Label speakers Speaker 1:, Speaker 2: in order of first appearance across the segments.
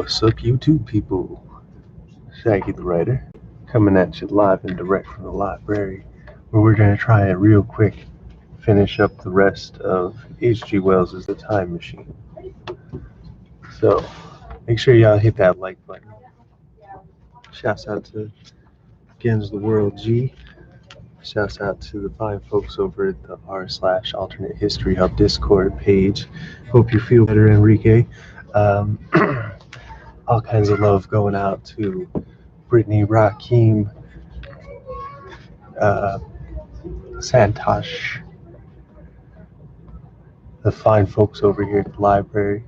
Speaker 1: What's up, YouTube people? Shaggy the Writer, coming at you live and direct from the library, where we're going to try and real quick finish up the rest of H.G. Wells' The Time Machine. So, make sure y'all hit that like button. Shouts out to Gens the World G. Shouts out to the fine folks over at the r/alternate history hub Discord page. Hope you feel better, Enrique. All kinds of love going out to Brittany, Raheem, Santosh, the fine folks over here at the library.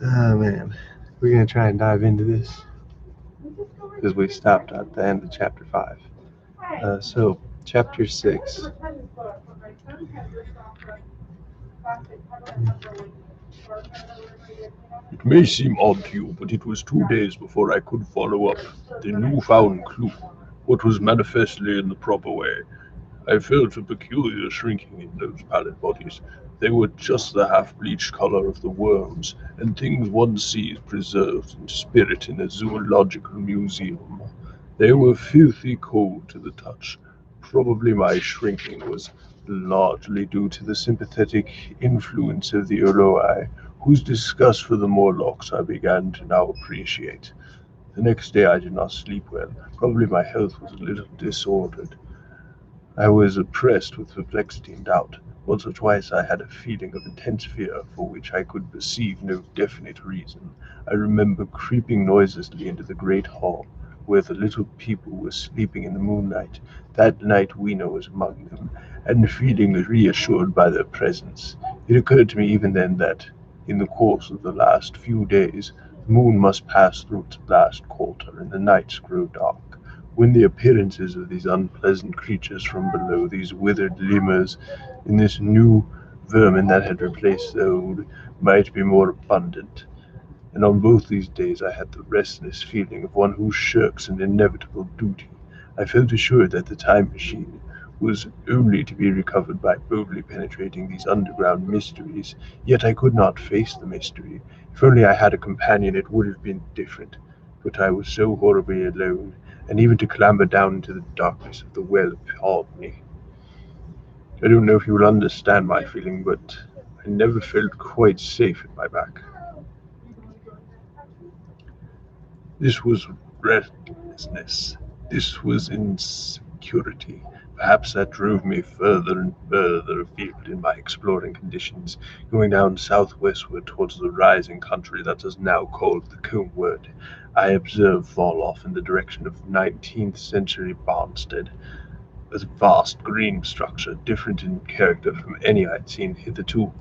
Speaker 1: Oh man, we're gonna try and dive into this because we stopped at the end of chapter 5. So chapter 6.
Speaker 2: It may seem odd to you, but it was 2 days before I could follow up the newfound clue, what was manifestly in the proper way. I felt a peculiar shrinking in those pallid bodies. They were just the half-bleached color of the worms, and things one sees preserved in spirit in a zoological museum. They were filthy cold to the touch. Probably my shrinking was largely due to the sympathetic influence of the Eloi, whose disgust for the Morlocks I began to now appreciate. The next day I did not sleep well. Probably my health was a little disordered. I was oppressed with perplexity and doubt. Once or twice I had a feeling of intense fear for which I could perceive no definite reason. I remember creeping noiselessly into the great hall, where the little people were sleeping in the moonlight. That night Weena was among them, and feeling reassured by their presence. It occurred to me even then that, in the course of the last few days, the moon must pass through its last quarter, and the nights grow dark. When the appearances of these unpleasant creatures from below, these withered lemurs, in this new vermin that had replaced the old, might be more abundant. And on both these days I had the restless feeling of one who shirks an inevitable duty. I felt assured that the time machine was only to be recovered by boldly penetrating these underground mysteries, yet I could not face the mystery. If only I had a companion it would have been different, but I was so horribly alone, and even to clamber down into the darkness of the well appalled me. I don't know if you will understand my feeling, but I never felt quite safe at my back. This was restlessness. This was insecurity. Perhaps that drove me further and further afield in my exploring conditions, going down southwestward towards the rising country that is now called the Comeward. I observed fall off in the direction of 19th century Barnstead, a vast green structure, different in character from any I'd seen hitherto.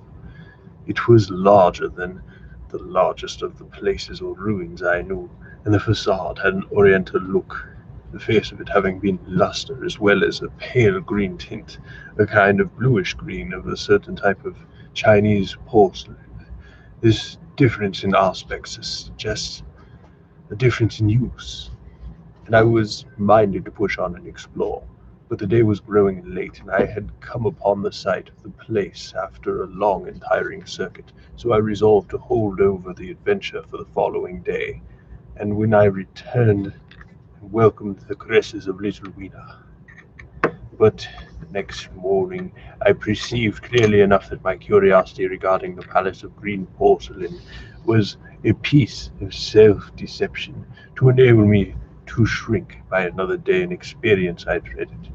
Speaker 2: It was larger than the largest of the places or ruins I knew, and the facade had an oriental look, the face of it having been luster as well as a pale green tint, a kind of bluish green of a certain type of Chinese porcelain. This difference in aspects suggests a difference in use, and I was minded to push on and explore. But the day was growing late, and I had come upon the site of the place after a long and tiring circuit, so I resolved to hold over the adventure for the following day. And when I returned, I welcomed the caresses of little Weena. But the next morning I perceived clearly enough that my curiosity regarding the palace of green porcelain was a piece of self-deception to enable me to shrink by another day an experience I dreaded.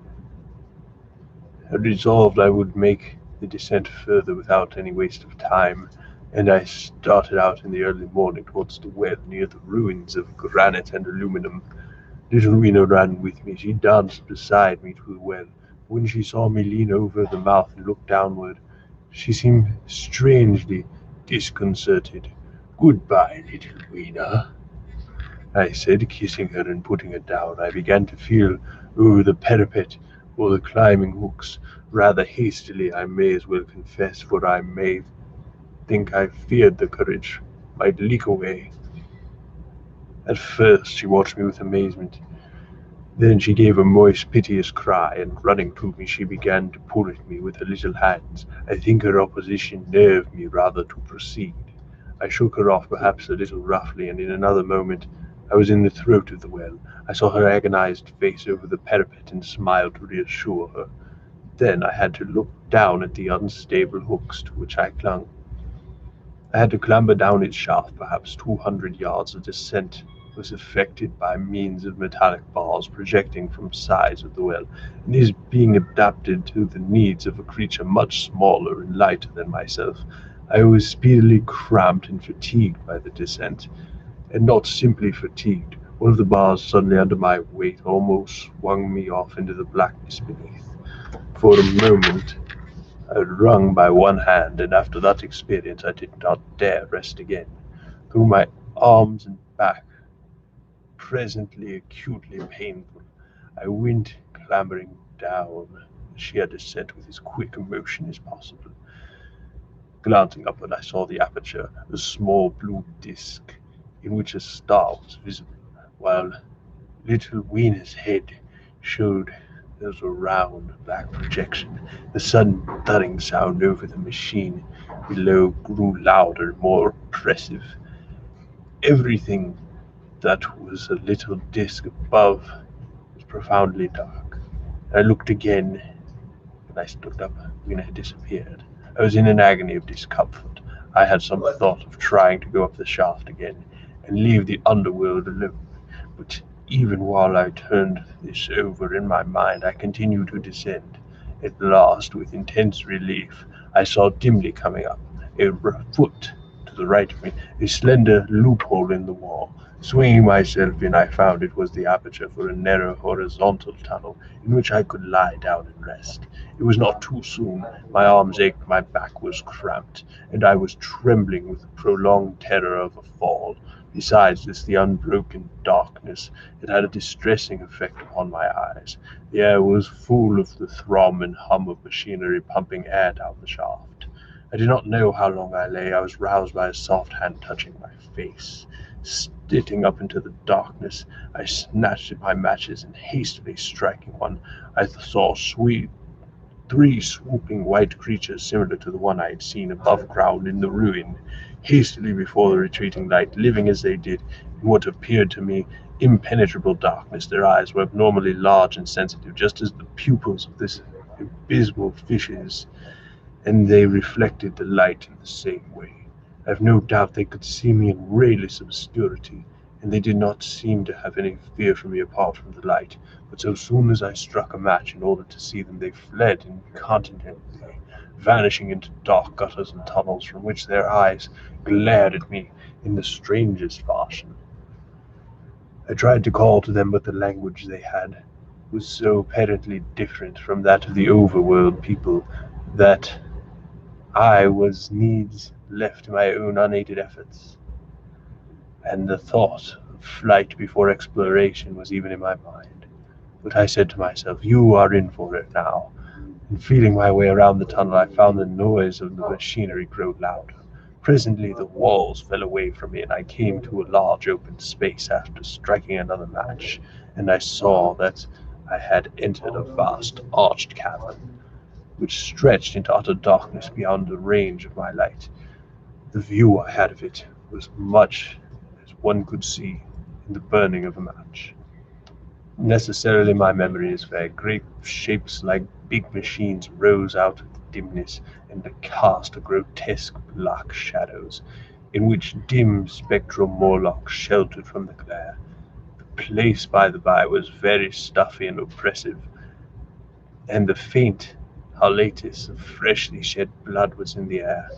Speaker 2: I resolved I would make the descent further without any waste of time, and I started out in the early morning towards the well near the ruins of granite and aluminum. Little Weena ran with me. She danced beside me to the well. When she saw me lean over the mouth and look downward, she seemed strangely disconcerted. "Goodbye, little Weena," I said, kissing her and putting her down. I began to feel over the parapet or the climbing hooks, rather hastily, I may as well confess, for I may think I feared the courage might leak away. At first she watched me with amazement. Then she gave a moist, piteous cry, and running to me she began to pull at me with her little hands. I think her opposition nerved me rather to proceed. I shook her off perhaps a little roughly, and in another moment I was in the throat of the well. I saw her agonized face over the parapet and smiled to reassure her. Then I had to look down at the unstable hooks to which I clung. I had to clamber down its shaft. Perhaps 200 yards of descent was effected by means of metallic bars projecting from sides of the well, and these being adapted to the needs of a creature much smaller and lighter than myself, I was speedily cramped and fatigued by the descent. And not simply fatigued. One of the bars suddenly under my weight almost swung me off into the blackness beneath. For a moment I was wrung by one hand, and after that experience I did not dare rest again. Through my arms and back, presently acutely painful, I went clambering down the sheer descent with as quick a motion as possible. Glancing upward, I saw the aperture, a small blue disk in which a star was visible, while little Wiener's head showed as a round black projection. The sudden thudding sound over the machine below grew louder and more oppressive. Everything that was a little disk above was profoundly dark. I looked again. When I looked up, Wiener had disappeared. I was in an agony of discomfort. I had some thought of trying to go up the shaft again and leave the underworld alone. But even while I turned this over in my mind, I continued to descend. At last, with intense relief, I saw dimly coming up, a foot to the right of me, a slender loophole in the wall. Swinging myself in, I found it was the aperture for a narrow horizontal tunnel in which I could lie down and rest. It was not too soon. My arms ached, my back was cramped, and I was trembling with the prolonged terror of a fall. Besides this, the unbroken darkness had had a distressing effect upon my eyes. The air was full of the thrum and hum of machinery pumping air down the shaft. I did not know how long I lay. I was roused by a soft hand touching my face. Sitting up into the darkness, I snatched at my matches, and hastily striking one, I saw three swooping white creatures similar to the one I had seen above ground in the ruin, hastily before the retreating light, living as they did in what appeared to me impenetrable darkness. Their eyes were abnormally large and sensitive, just as the pupils of this abysmal fish's, and they reflected the light in the same way. I have no doubt they could see me in rayless obscurity, and they did not seem to have any fear for me apart from the light. But so soon as I struck a match in order to see them, they fled incontinently, vanishing into dark gutters and tunnels from which their eyes glared at me in the strangest fashion. I tried to call to them, but the language they had was so apparently different from that of the overworld people that I was needs left to my own unaided efforts, and the thought of flight before exploration was even in my mind. But I said to myself, "You are in for it now." And feeling my way around the tunnel, I found the noise of the machinery grow louder. Presently the walls fell away from me, and I came to a large open space after striking another match, and I saw that I had entered a vast arched cavern, which stretched into utter darkness beyond the range of my light. The view I had of it was much as one could see in the burning of a match. Necessarily my memory is vague. Great shapes like big machines rose out of the dimness and cast grotesque black shadows, in which dim spectral Morlocks sheltered from the glare. The place, by the by, was very stuffy and oppressive, and the faint halitus of freshly shed blood was in the air.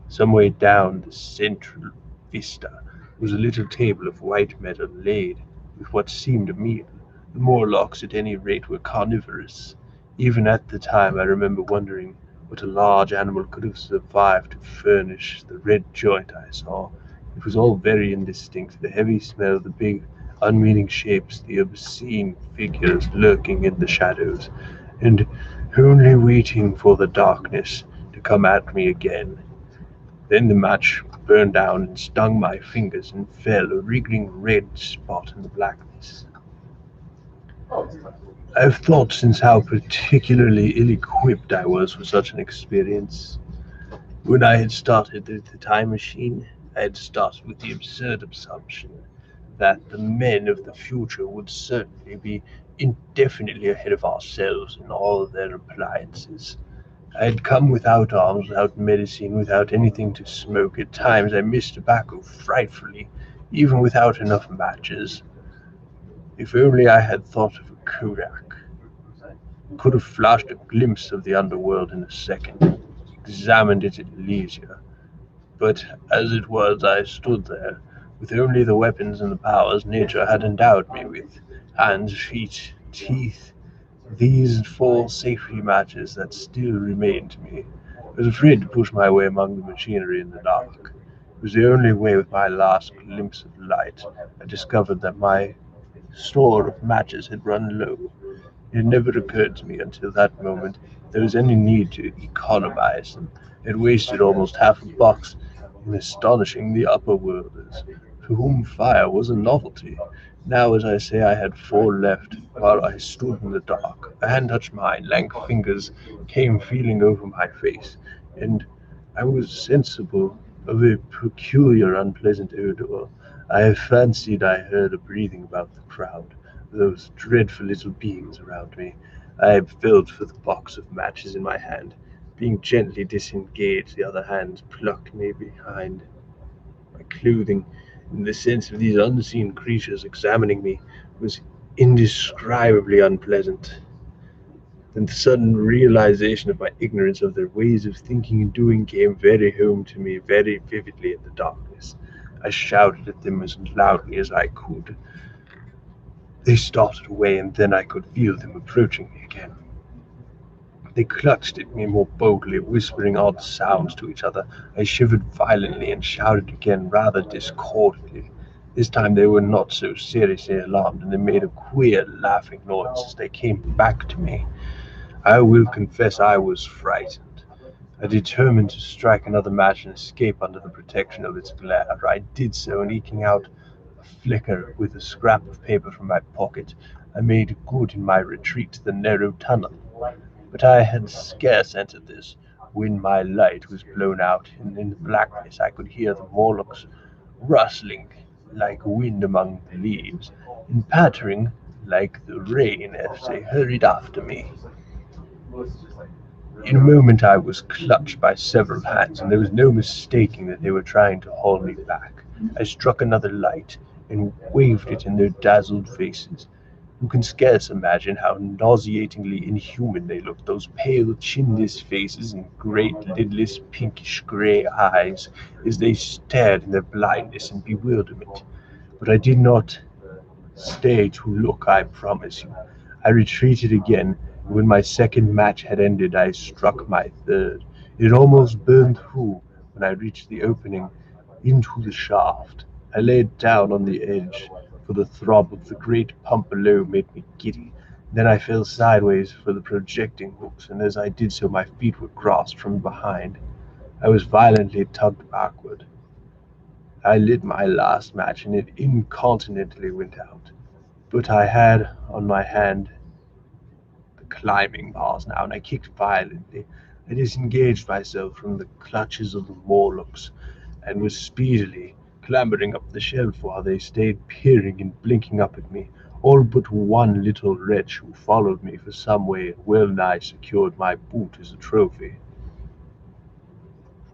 Speaker 2: Some way down the central vista was a little table of white metal laid with what seemed a meal. The Morlocks, at any rate, were carnivorous. Even at the time I remember wondering what a large animal could have survived to furnish the red joint I saw. It was all very indistinct, the heavy smell, the big, unmeaning shapes, the obscene figures lurking in the shadows, and only waiting for the darkness to come at me again. Then the match burned down and stung my fingers and fell, a wriggling red spot in the blackness. I've thought since how particularly ill-equipped I was for such an experience. When I had started the time machine, I had started with the absurd assumption that the men of the future would certainly be indefinitely ahead of ourselves in all of their appliances. I had come without arms, without medicine, without anything to smoke. At times I missed tobacco frightfully, even without enough matches. If only I had thought of a Kodak, could have flashed a glimpse of the underworld in a second, examined it at leisure. But as it was, I stood there, with only the weapons and the powers nature had endowed me with, hands, feet, teeth, these four safety matches that still remained to me. I was afraid to push my way among the machinery in the dark. It was the only way. With my last glimpse of light, I discovered that my store of matches had run low. It had never occurred to me until that moment there was any need to economize them. I had wasted almost half a box in astonishing the upper worlders, to whom fire was a novelty. Now, as I say, I had four left, while I stood in the dark. A hand touched mine, lank fingers came feeling over my face, and I was sensible of a peculiar unpleasant odor. I fancied I heard a breathing about the crowd, those dreadful little beings around me. I felt for the box of matches in my hand. Being gently disengaged, the other hand plucked me behind my clothing, and the sense of these unseen creatures examining me was indescribably unpleasant. Then the sudden realization of my ignorance of their ways of thinking and doing came very home to me very vividly in the darkness. I shouted at them as loudly as I could. They started away, and then I could feel them approaching me again. They clutched at me more boldly, whispering odd sounds to each other. I shivered violently and shouted again, rather discordantly. This time they were not so seriously alarmed, and they made a queer laughing noise as they came back to me. I will confess I was frightened. I determined to strike another match and escape under the protection of its glare. I did so, and eking out a flicker with a scrap of paper from my pocket, I made good in my retreat to the narrow tunnel. But I had scarce entered this, when my light was blown out, and in the blackness I could hear the Morlocks rustling like wind among the leaves, and pattering like the rain as they hurried after me. In a moment I was clutched by several hands, and there was no mistaking that they were trying to haul me back. I struck another light, and waved it in their dazzled faces. You can scarce imagine how nauseatingly inhuman they looked, those pale, chinless faces and great, lidless, pinkish-gray eyes, as they stared in their blindness and bewilderment. But I did not stay to look, I promise you. I retreated again, and when my second match had ended, I struck my third. It almost burned through when I reached the opening into the shaft. I laid down on the edge, for the throb of the great pump below made me giddy. Then I fell sideways for the projecting hooks, and as I did so my feet were grasped from behind. I was violently tugged backward. I lit my last match, and it incontinently went out. But I had on my hand the climbing bars now, and I kicked violently. I disengaged myself from the clutches of the Morlocks, and was speedily clambering up the shelf while they stayed peering and blinking up at me, all but one little wretch who followed me for some way and well nigh secured my boot as a trophy.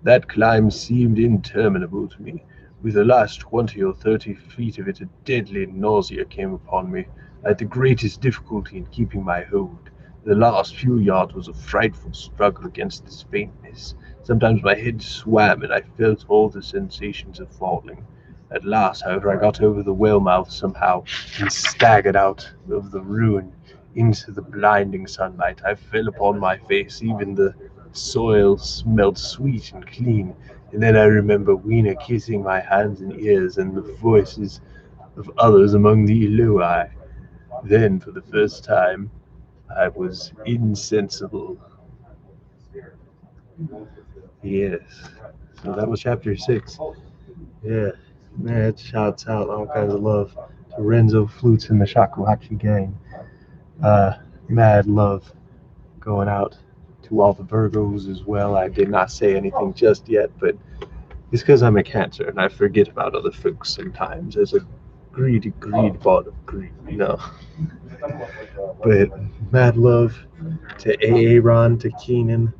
Speaker 2: That climb seemed interminable to me. With the last 20 or 30 feet of it, a deadly nausea came upon me. I had the greatest difficulty in keeping my hold. The last few yards was a frightful struggle against this faintness. Sometimes my head swam, and I felt all the sensations of falling. At last, however, I got over the well mouth somehow, and staggered out of the ruin into the blinding sunlight. I fell upon my face. Even the soil smelled sweet and clean, and then I remember Weena kissing my hands and ears, and the voices of others among the Eloi. Then, for the first time, I was insensible. Yes. So that was chapter 6. Yeah. Man, it shouts out all kinds of love to Renzo Flutes and the Shakuhachi gang. Mad love going out to all the Virgos as well. I did not say anything just yet, but
Speaker 1: It's because I'm a Cancer and I forget about other folks sometimes as a greedy bot of greed, you know. But mad love to Aaron, to Keenan.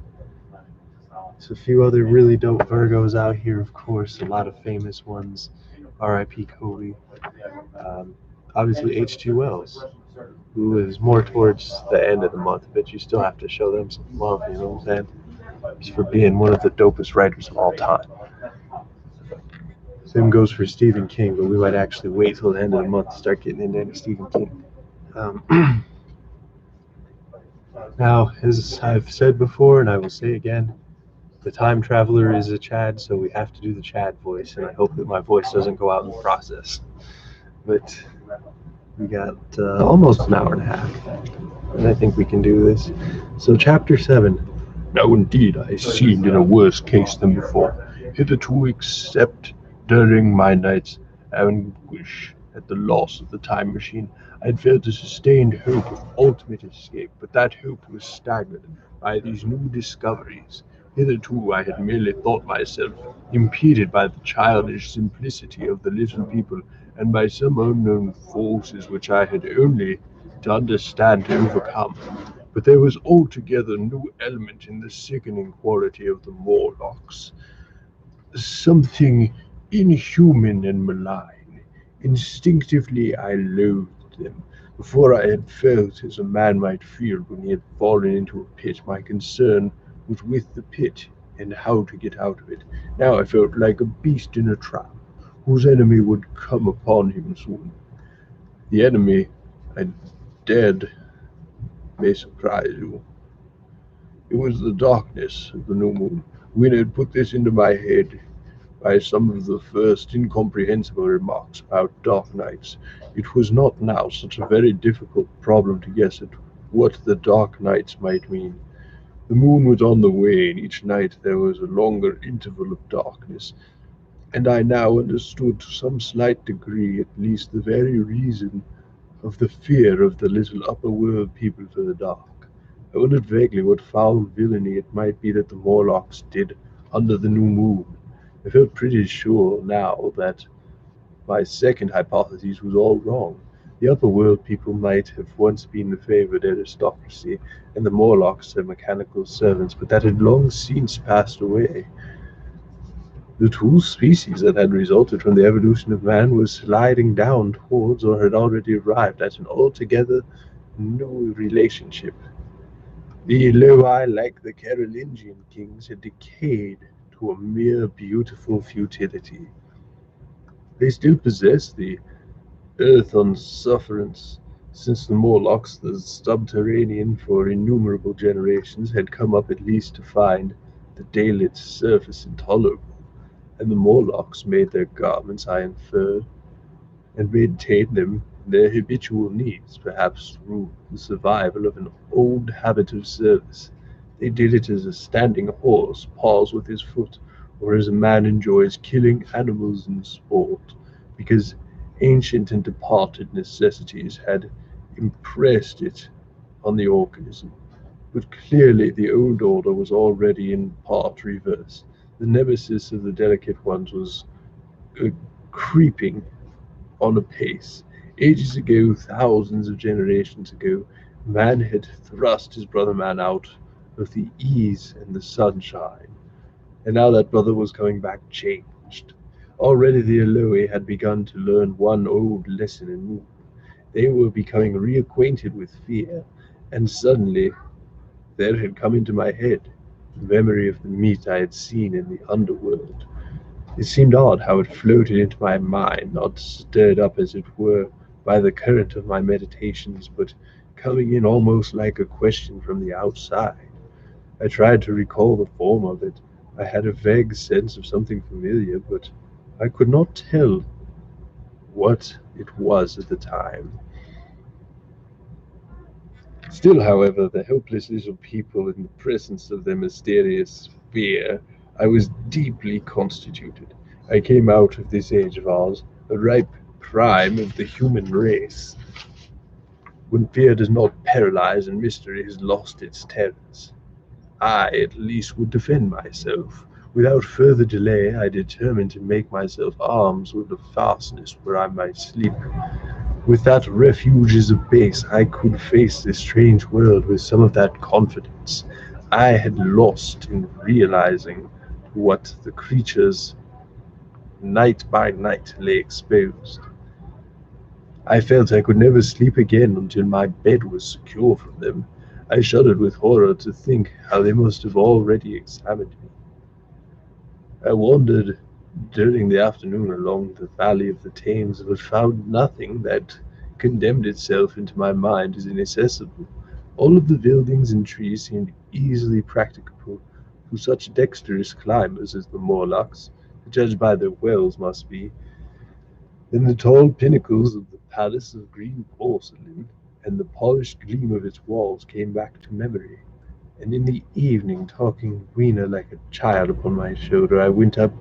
Speaker 1: There's a few other really dope Virgos out here, of course, a lot of famous ones. R.I.P. Kobe. Um, Obviously, H.G. Wells, who is more towards the end of the month, but you still have to show them some love, you know what I'm saying? Just for being one of the dopest writers of all time. Same goes for Stephen King, but we might actually wait till the end of the month to start getting into any Stephen King. Now, as I've said before, and I will say again, the time traveler is a Chad, so we have to do the Chad voice, and I hope that my voice doesn't go out in the process. But we got almost an hour and a half, and I think we can do this. So, Chapter 7.
Speaker 2: Now indeed I seemed in a worse case than before, hitherto except during my night's anguish at the loss of the time machine. I had felt a sustained hope of ultimate escape, but that hope was staggered by these new discoveries. Hitherto I had merely thought myself impeded by the childish simplicity of the little people, and by some unknown forces which I had only to understand to overcome. But there was altogether new element in the sickening quality of the Morlocks, something inhuman and malign. Instinctively I loathed them. Before I had felt as a man might feel when he had fallen into a pit. My concern was with the pit and how to get out of it. Now I felt like a beast in a trap, whose enemy would come upon him soon. The enemy, I dared may surprise you. It was the darkness of the new moon. Gwyn had put this into my head by some of the first incomprehensible remarks about dark nights. It was not now such a very difficult problem to guess at what the dark nights might mean. The moon was on the wane. Each night there was a longer interval of darkness, and I now understood to some slight degree at least the very reason of the fear of the little upper world people for the dark. I wondered vaguely what foul villainy it might be that the Morlocks did under the new moon. I felt pretty sure now that my second hypothesis was all wrong. The upper world people might have once been the favored aristocracy, and the Morlocks their mechanical servants, but that had long since passed away. The two species that had resulted from the evolution of man were sliding down towards or had already arrived at an altogether new relationship. The Loi, like the Carolingian kings, had decayed to a mere beautiful futility. They still possessed the earth on sufferance, since the Morlocks, the subterranean for innumerable generations, had come up at least to find the daylit surface intolerable, and the Morlocks made their garments, I inferred, and maintained them in their habitual needs, perhaps through the survival of an old habit of service. They did it as a standing horse paws with his foot, or as a man enjoys killing animals in sport, because ancient and departed necessities had impressed it on the organism. But clearly the old order was already in part reversed. The nemesis of the delicate ones was creeping on a pace. Ages ago, thousands of generations ago, man had thrust his brother man out of the ease and the sunshine, and now that brother was coming back changed. Already the Eloi had begun to learn one old lesson in movement. They were becoming reacquainted with fear, and suddenly there had come into my head the memory of the meat I had seen in the underworld. It seemed odd how it floated into my mind, not stirred up as it were by the current of my meditations, but coming in almost like a question from the outside. I tried to recall the form of it. I had a vague sense of something familiar, but I could not tell what it was at the time. Still, however, the helpless little people in the presence of their mysterious fear, I was deeply constituted. I came out of this age of ours, a ripe prime of the human race, when fear does not paralyze and mystery has lost its terrors. I, at least, would defend myself, Without further delay, I determined to make myself arms with the fastness where I might sleep. With that refuge as a base, I could face this strange world with some of that confidence I had lost in realizing what the creatures night by night lay exposed. I felt I could never sleep again until my bed was secure from them. I shuddered with horror to think how they must have already examined me. I wandered during the afternoon along the valley of the Thames, but found nothing that condemned itself into my mind as inaccessible. All of the buildings and trees seemed easily practicable to such dexterous climbers as the Morlocks, to judge by their wells must be. Then the tall pinnacles of the palace of green porcelain and the polished gleam of its walls came back to memory. And in the evening, talking Weena like a child upon my shoulder, I went up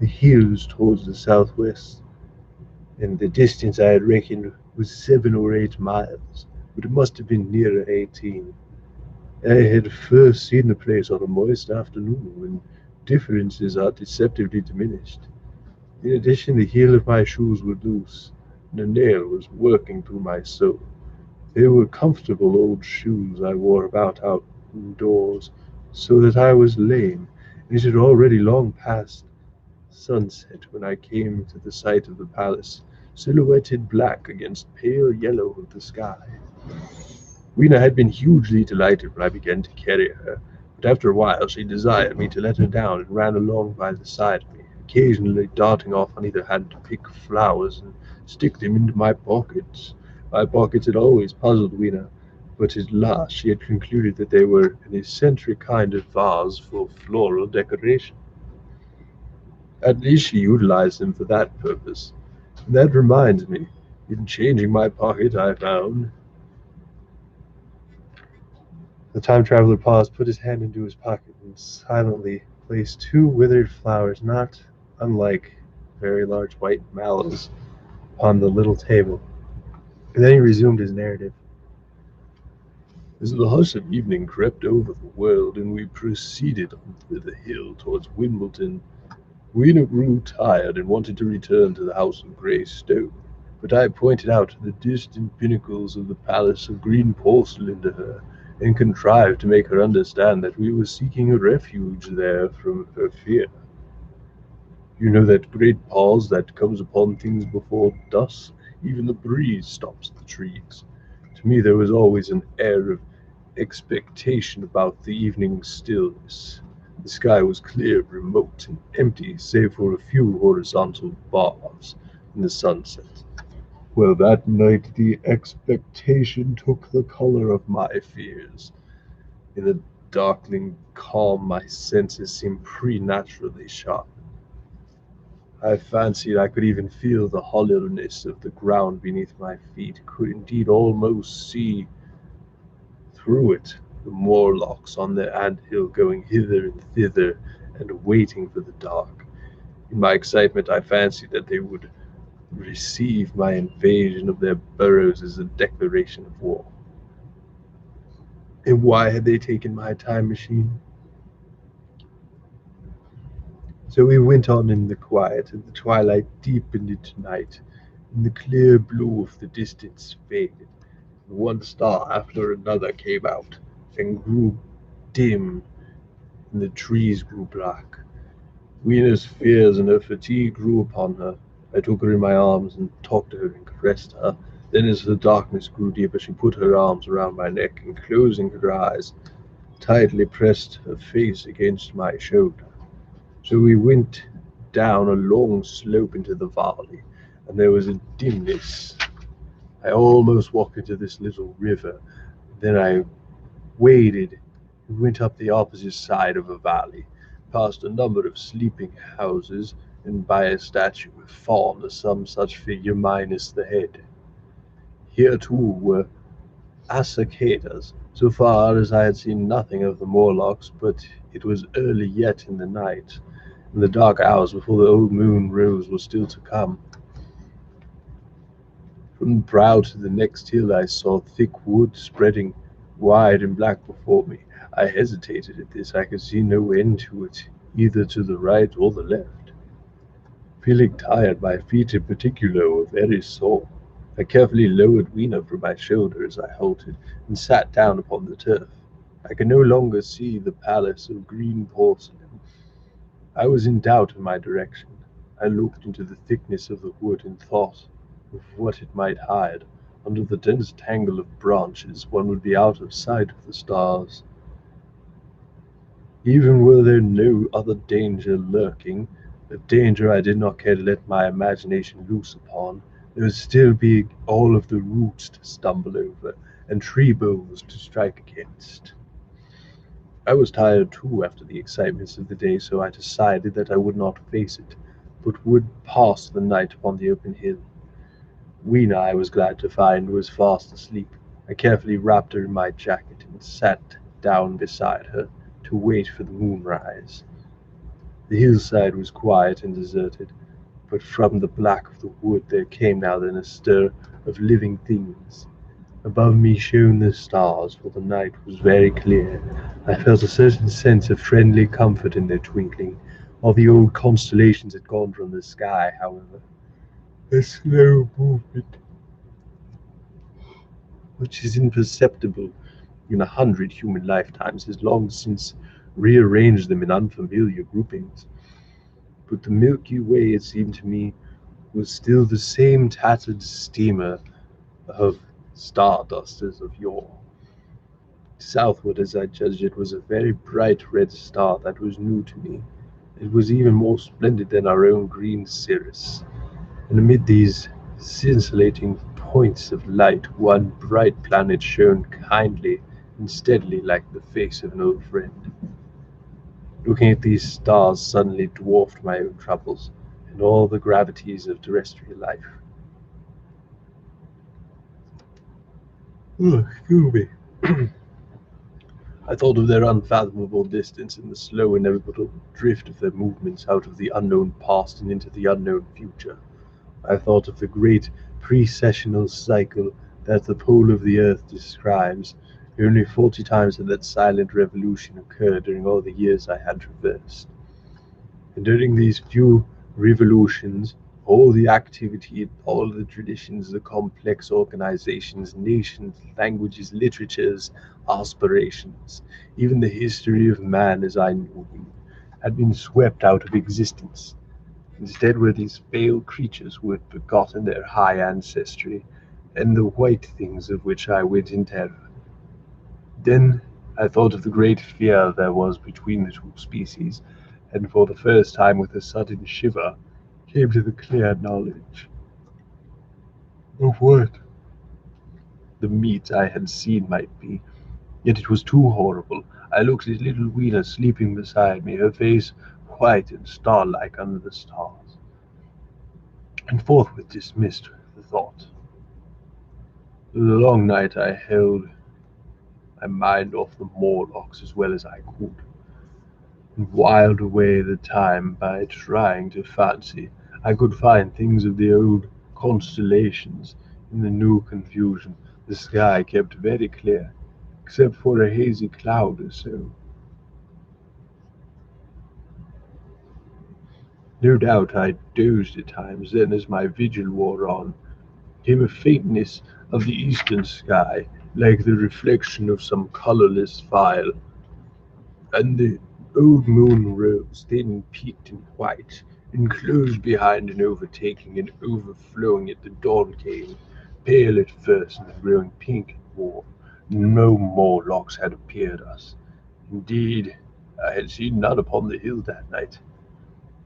Speaker 2: the hills towards the southwest, and the distance I had reckoned was 7 or 8 miles, but it must have been nearer 18. I had first seen the place on a moist afternoon when differences are deceptively diminished. In addition, the heel of my shoes were loose, and a nail was working through my sole. They were comfortable old shoes I wore about outdoors, so that I was lame, and it had already long passed sunset when I came to the sight of the palace, silhouetted black against pale yellow of the sky. Weena had been hugely delighted when I began to carry her, but after a while she desired me to let her down and ran along by the side of me, occasionally darting off on either hand to pick flowers and stick them into my pockets. My pockets had always puzzled Weena, but at last she had concluded that they were an eccentric kind of vase for floral decoration. At least she utilized them for that purpose. And that reminds me, in changing my pocket, I found. The time traveler paused, put his hand into his pocket, and silently placed 2 withered flowers, not unlike very large white mallows, upon the little table. And then he resumed his narrative. As the hush of evening crept over the world, and we proceeded onto the hill towards Wimbledon, Weena grew tired and wanted to return to the house of grey stone, but I pointed out the distant pinnacles of the palace of green porcelain to her, and contrived to make her understand that we were seeking a refuge there from her fear. You know that great pause that comes upon things before dusk? Even the breeze stops the trees. To me there was always an air of expectation about the evening stillness. The sky was clear, remote, and empty, save for a few horizontal bars in the sunset. Well, that night the expectation took the color of my fears. In the darkling calm, my senses seemed preternaturally sharp. I fancied I could even feel the hollowness of the ground beneath my feet, could indeed almost see through it the Morlocks on their anthill going hither and thither and waiting for the dark. In my excitement I fancied that they would receive my invasion of their burrows as a declaration of war. And why had they taken my time machine? So we went on in the quiet, and the twilight deepened into night, and the clear blue of the distance faded, and one star after another came out and grew dim, and the trees grew black. Weena's fears and her fatigue grew upon her. I took her in my arms and talked to her and caressed her. Then, as the darkness grew deeper, she put her arms around my neck and, closing her eyes, tightly pressed her face against my shoulder. So we went down a long slope into the valley, and there was a dimness. I almost walked into this little river. Then I waded and went up the opposite side of a valley, past a number of sleeping houses, and by a statue of fawn or some such figure minus the head. Here too were cicadas. So far as I had seen nothing of the Morlocks, but it was early yet in the night, and the dark hours before the old moon rose were still to come. From the brow to the next hill I saw thick wood spreading wide and black before me. I hesitated at this. I could see no end to it. either to the right or the left. Feeling tired, my feet in particular were very sore. I carefully lowered Weena from my shoulder as I halted, and sat down upon the turf. I could no longer see the palace of green porcelain. I was in doubt in my direction. I looked into the thickness of the wood and thought of what it might hide. Under the dense tangle of branches one would be out of sight of the stars. Even were there no other danger lurking, a danger I did not care to let my imagination loose upon, there would still be all of the roots to stumble over, and tree boles to strike against. I was tired too after the excitements of the day, so I decided that I would not face it, but would pass the night upon the open hill. Weena, I was glad to find, was fast asleep. I carefully wrapped her in my jacket and sat down beside her to wait for the moonrise. The hillside was quiet and deserted, but from the black of the wood there came now then a stir of living things. Above me shone the stars, for the night was very clear. I felt a certain sense of friendly comfort in their twinkling. All the old constellations had gone from the sky, however. A slow movement, which is imperceptible in 100 human lifetimes, has long since rearranged them in unfamiliar groupings. But the Milky Way, it seemed to me, was still the same tattered steamer of stardust as of yore. Southward, as I judged it, was a very bright red star that was new to me. It was even more splendid than our own green Sirius, and amid these scintillating points of light one bright planet shone kindly and steadily like the face of an old friend. Looking at these stars suddenly dwarfed my own troubles and all the gravities of terrestrial life. Oh, excuse me. I thought of their unfathomable distance and the slow, inevitable drift of their movements out of the unknown past and into the unknown future. I thought of the great precessional cycle that the pole of the earth describes. Only 40 times had that silent revolution occurred during all the years I had traversed. And during these few revolutions, all the activity, all the traditions, the complex organizations, nations, languages, literatures, aspirations, even the history of man as I knew him, had been swept out of existence. Instead were these pale creatures who had begotten their high ancestry, and the white things of which I went in terror. Then I thought of the great fear there was between the two species, and for the first time with a sudden shiver came to the clear knowledge of what the meat I had seen might be. Yet it was too horrible. I looked at little Weena sleeping beside me, her face white and star-like under the stars, and forthwith dismissed the thought. Through the long night I held my mind off the Morlocks as well as I could, and whiled away the time by trying to fancy I could find things of the old constellations in the new confusion. The sky kept very clear, except for a hazy cloud or so. No doubt I dozed at times, then as my vigil wore on, came a faintness of the eastern sky, like the reflection of some colourless phial, and the old moon rose, thin, peaked and white, enclosed behind an overtaking and overflowing at the dawn came, pale at first and then growing pink and warm. No Morlocks had appeared us. Indeed, I had seen none upon the hill that night,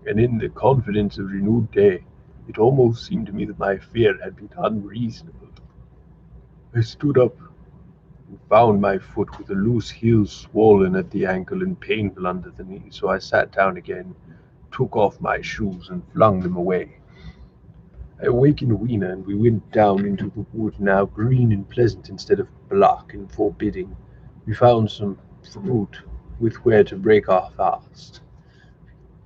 Speaker 2: and in the confidence of renewed day, it almost seemed to me that my fear had been unreasonable. I stood up and found my foot with a loose heel swollen at the ankle and painful under the knee, so I sat down again, took off my shoes, and flung them away. I awakened Weena, and we went down into the wood, now green and pleasant instead of black and forbidding. We found some fruit with where to break our fast.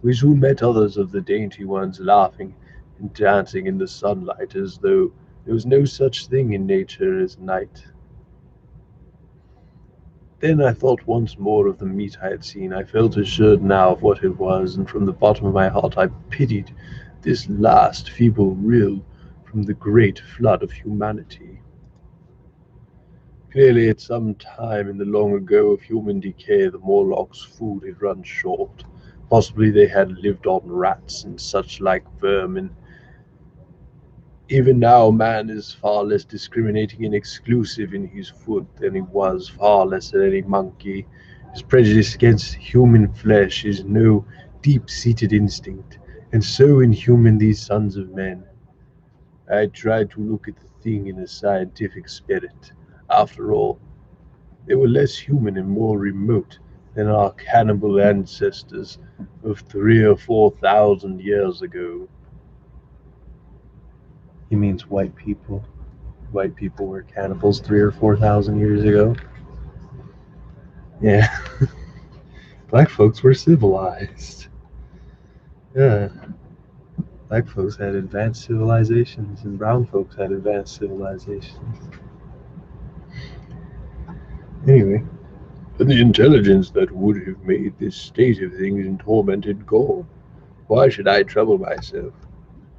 Speaker 2: We soon met others of the dainty ones, laughing and dancing in the sunlight as though there was no such thing in nature as night. Then I thought once more of the meat I had seen. I felt assured now of what it was, and from the bottom of my heart I pitied this last feeble rill from the great flood of humanity. Clearly, at some time in the long ago of human decay, the Morlocks' food had run short. Possibly they had lived on rats and such like vermin. Even now, man is far less discriminating and exclusive in his food than he was, far less than any monkey. His prejudice against human flesh is no deep-seated instinct, and so inhuman these sons of men. I tried to look at the thing in a scientific spirit. After all, they were less human and more remote than our cannibal ancestors of 3 or 4 thousand years ago.
Speaker 1: He means white people. White people were cannibals 3 or 4 thousand years ago. Yeah. Black folks were civilized. Yeah. Black folks had advanced civilizations, and brown folks had advanced civilizations. Anyway,
Speaker 2: And the intelligence that would have made this state of things in tormented gone. Why should I trouble myself?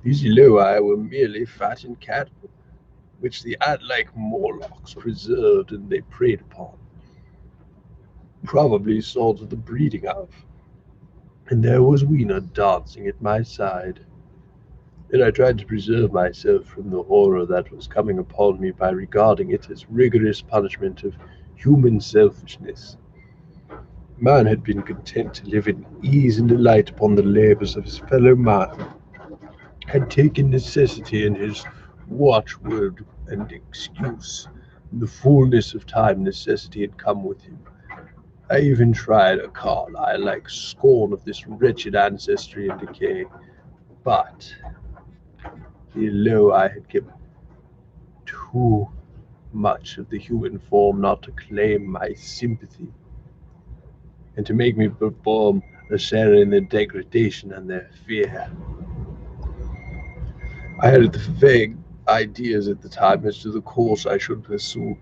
Speaker 2: These Eloi were merely fattened cattle, which the ant-like Morlocks preserved and they preyed upon, probably saw to the breeding of. And there was Weena dancing at my side. And I tried to preserve myself from the horror that was coming upon me by regarding it as rigorous punishment of human selfishness. Man had been content to live in ease and delight upon the labours of his fellow man, had taken necessity in his watchword and excuse. In the fullness of time necessity had come with him. I even tried a Carlyle-like scorn of this wretched ancestry and decay, but below I had kept too much of the human form not to claim my sympathy, and to make me perform a share in their degradation and their fear. I had vague ideas at the time as to the course I should pursue.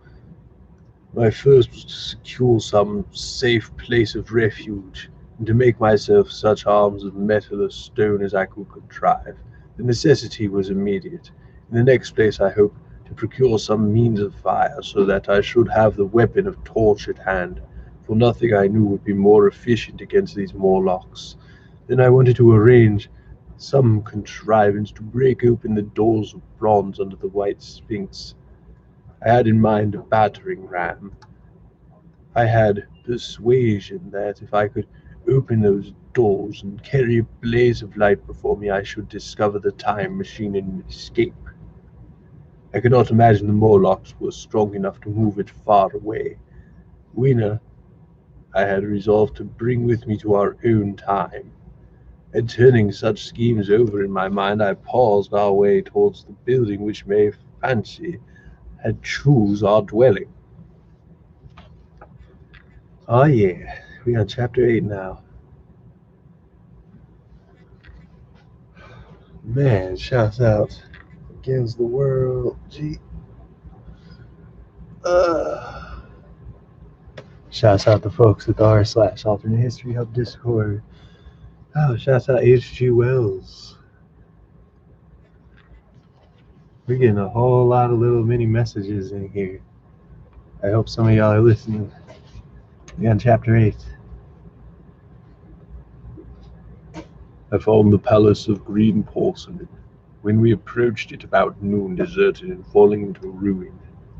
Speaker 2: My first was to secure some safe place of refuge, and to make myself such arms of metal or stone as I could contrive. The necessity was immediate. In the next place I hoped to procure some means of fire, so that I should have the weapon of torch at hand, for nothing I knew would be more efficient against these Morlocks. Then I wanted to arrange some contrivance to break open the doors of bronze under the white sphinx. I had in mind a battering ram. I had persuasion that if I could open those doors and carry a blaze of light before me, I should discover the time machine and escape. I could not imagine the Morlocks were strong enough to move it far away. Weena I had resolved to bring with me to our own time. And turning such schemes over in my mind, I paused our way towards the building which may fancy had chose our dwelling.
Speaker 1: oh yeah, we on chapter 8 now. Man, shouts out against the world. Gee. Shouts out the folks at the r/alternate history hub Discord. Oh, shouts out H.G. Wells. We're getting a whole lot of little mini messages in here. I hope some of y'all are listening. We on chapter 8.
Speaker 2: I found the palace of green porcelain. When we approached it about noon, deserted and falling into ruin,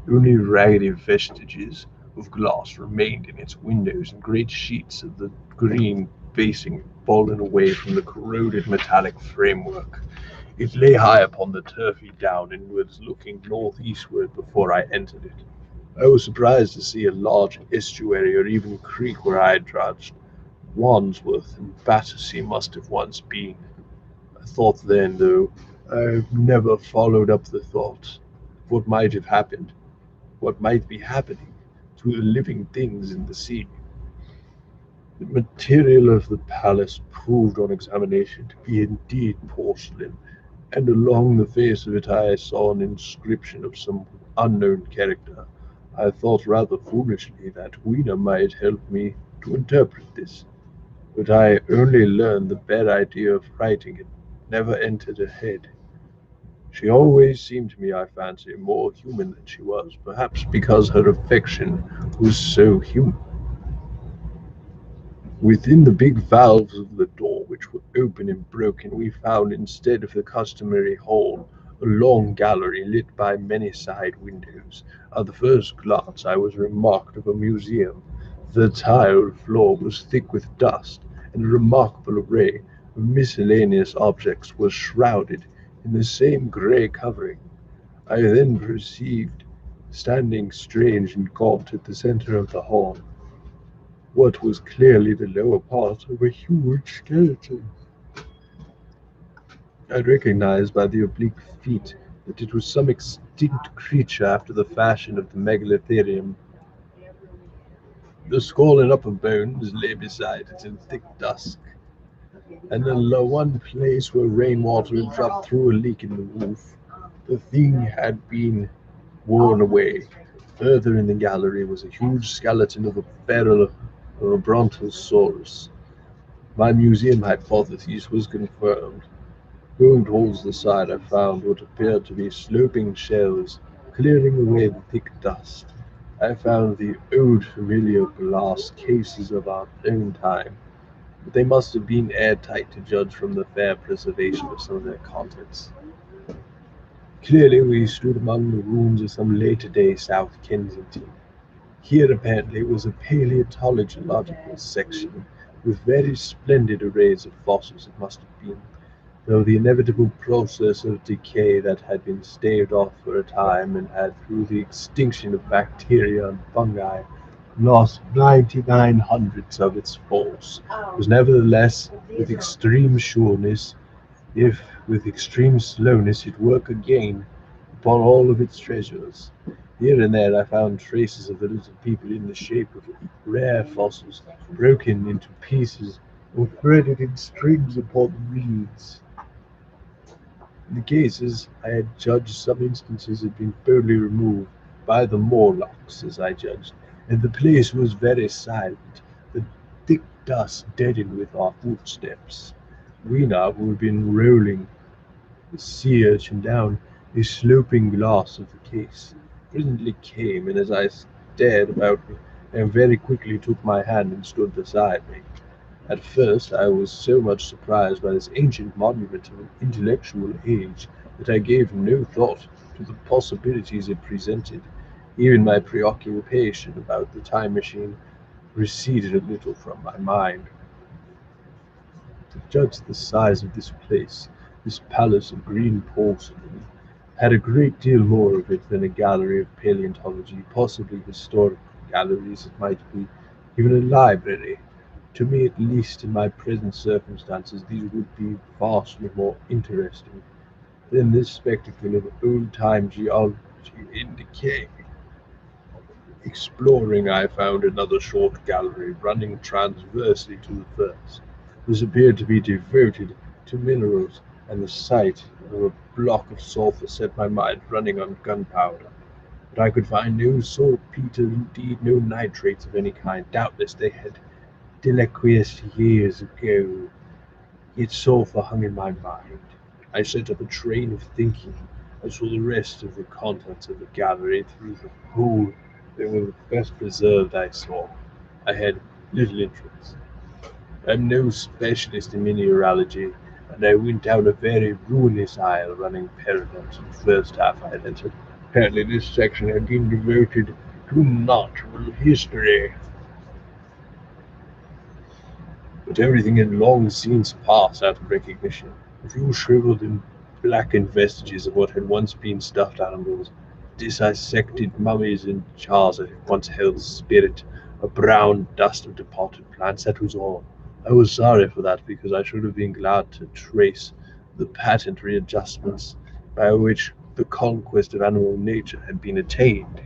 Speaker 2: only raggedy vestiges of glass remained in its windows, and great sheets of the green facing had fallen away from the corroded metallic framework. It lay high upon the turfy down and was looking northeastward before I entered it. I was surprised to see a large estuary or even creek where I had trudged. Wandsworth and Battersea must have once been. I thought then, though, I never followed up the thought. What might have happened? What might be happening to the living things in the sea? The material of the palace proved on examination to be indeed porcelain, and along the face of it I saw an inscription of some unknown character. I thought rather foolishly that Weena might help me to interpret this, but I only learned the bare idea of writing it never entered her head. She always seemed to me, I fancy, more human than she was, perhaps because her affection was so human. Within the big valves of the door, which were open and broken, we found, instead of the customary hall, a long gallery lit by many side windows. At the first glance I was remarked of a museum. The tiled floor was thick with dust, and a remarkable array of miscellaneous objects was shrouded in the same grey covering. I then perceived, standing strange and gaunt at the centre of the hall, what was clearly the lower part of a huge skeleton. I recognized by the oblique feet that it was some extinct creature after the fashion of the megalitherium. The skull and upper bones lay beside it in thick dusk, and in the one place where rainwater had dropped through a leak in the roof, the thing had been worn away. Further in the gallery was a huge skeleton of a barrel of a brontosaurus. My museum hypothesis was confirmed. Going towards the side, I found what appeared to be sloping shelves, clearing away the thick dust. I found the old familiar glass cases of our own time, but they must have been airtight to judge from the fair preservation of some of their contents. Clearly, we stood among the ruins of some later-day South Kensington. Here apparently was a paleontological section, with very splendid arrays of fossils it must have been, though the inevitable process of decay that had been staved off for a time and had, through the extinction of bacteria and fungi, lost 99 hundredths of its force, was nevertheless, with extreme sureness, if with extreme slowness, it work again upon all of its treasures. Here and there I found traces of the little people in the shape of rare fossils, broken into pieces or threaded in strings upon reeds. In the cases I had judged, some instances had been boldly removed by the Morlocks, as I judged, and the place was very silent, the thick dust deadened with our footsteps. Weena, who had been rolling the sea urchin down a sloping glass of the case, presently came, and as I stared about me, and very quickly took my hand and stood beside me. At first I was so much surprised by this ancient monument of an intellectual age that I gave no thought to the possibilities it presented. Even my preoccupation about the time machine receded a little from my mind. To judge the size of this place, this palace of green porcelain had a great deal more of it than a gallery of paleontology, possibly historical galleries it might be, even a library. To me, at least in my present circumstances, these would be vastly more interesting than this spectacle of old-time geology in decay. Exploring, I found another short gallery running transversely to the first. This appeared to be devoted to minerals, and the sight of a block of sulphur set my mind running on gunpowder. But I could find no saltpetre, indeed no nitrates of any kind. Doubtless they had deliquesced years ago, yet sulphur hung in my mind. I set up a train of thinking. I saw the rest of the contents of the gallery through the hole. They were the best preserved I saw. I had little interest. I'm no specialist in mineralogy, and I went down a very ruinous aisle running parallel to the first half I had entered. Apparently this section had been devoted to natural history, but everything had long since passed out of recognition. A few shriveled and blackened vestiges of what had once been stuffed animals, dissected mummies and jars that had once held spirit, a brown dust of departed plants, that was all. I was sorry for that, because I should have been glad to trace the patent readjustments by which the conquest of animal nature had been attained.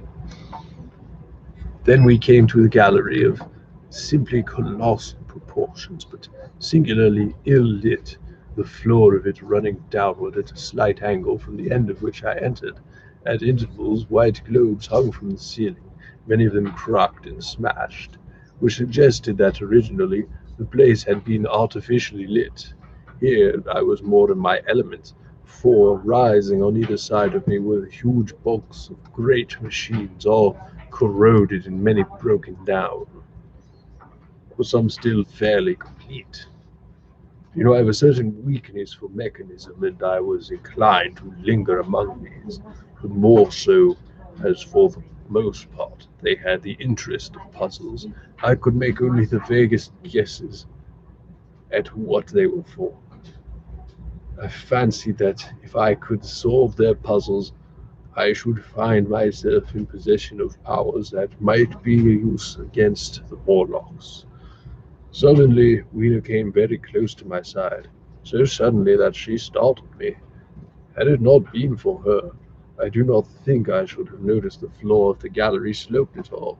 Speaker 2: Then we came to a gallery of simply colossal proportions, but singularly ill-lit, the floor of it running downward at a slight angle, from the end of which I entered. At intervals white globes hung from the ceiling, many of them cracked and smashed, which suggested that originally the place had been artificially lit. Here I was more in my element, for rising on either side of me were huge bulks of great machines, all corroded and many broken down, but some still fairly complete. I have a certain weakness for mechanism, and I was inclined to linger among these, but more so as for the most part they had the interest of puzzles. I could make only the vaguest guesses at what they were for. I fancied that if I could solve their puzzles, I should find myself in possession of powers that might be used against the Morlocks. Suddenly, Weena came very close to my side, so suddenly that she startled me. Had it not been for her, I do not think I should have noticed the floor of the gallery sloped at all.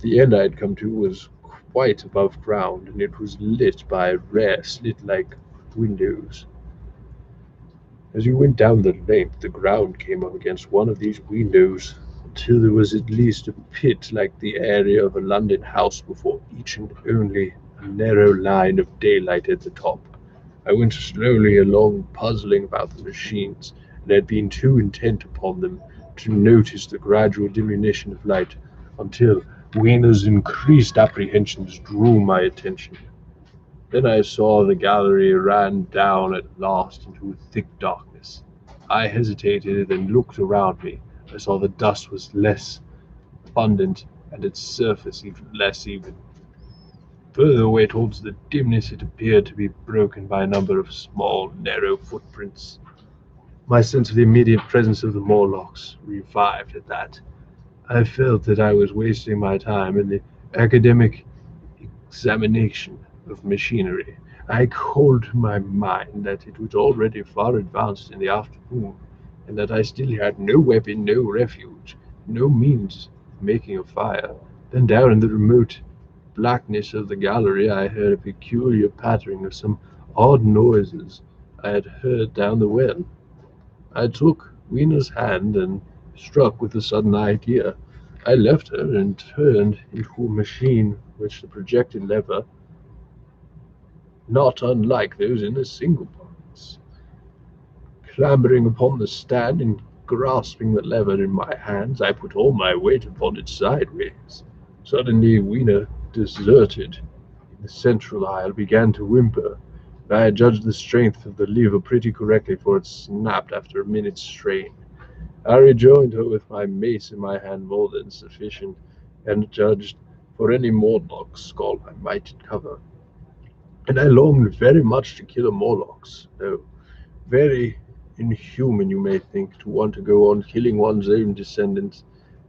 Speaker 2: The end I had come to was quite above ground, and it was lit by rare slit-like windows. As you went down the length, the ground came up against one of these windows, until there was at least a pit like the area of a London house before each and only a narrow line of daylight at the top. I went slowly along, puzzling about the machines, and had been too intent upon them to notice the gradual diminution of light, until Wiener's increased apprehensions drew my attention. Then I saw the gallery ran down at last into thick darkness. I hesitated and looked around me. I saw the dust was less abundant and its surface even less even. Further away towards the dimness it appeared to be broken by a number of small, narrow footprints. My sense of the immediate presence of the Morlocks revived at that. I felt that I was wasting my time in the academic examination of machinery. I called to my mind that it was already far advanced in the afternoon, and that I still had no weapon, no refuge, no means of making a fire. Then down in the remote blackness of the gallery I heard a peculiar pattering of some odd noises I had heard down the well. I took Wiener's hand and, struck with a sudden idea, I left her and turned into a machine which the projected lever, not unlike those in a single box. Clambering upon the stand and grasping the lever in my hands, I put all my weight upon it sideways. Suddenly Wiener deserted in the central aisle, began to whimper, and I had judged the strength of the lever pretty correctly, for it snapped after a minute's strain. I rejoined her with my mace in my hand, more than sufficient, and judged, for any Morlock skull I might uncover. And I longed very much to kill a Morlocks, though very inhuman you may think to want to go on killing one's own descendants,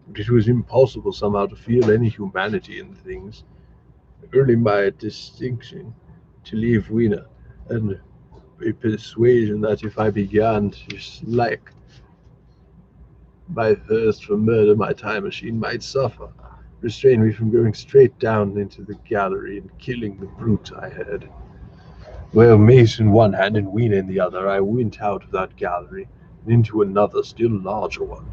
Speaker 2: but it was impossible somehow to feel any humanity in things, only my distinction to leave Weena, and a persuasion that if I began to slake my thirst for murder, my time machine might suffer, restrained me from going straight down into the gallery and killing the brute I had. Well, mace in one hand and Weena in the other, I went out of that gallery and into another, still larger one.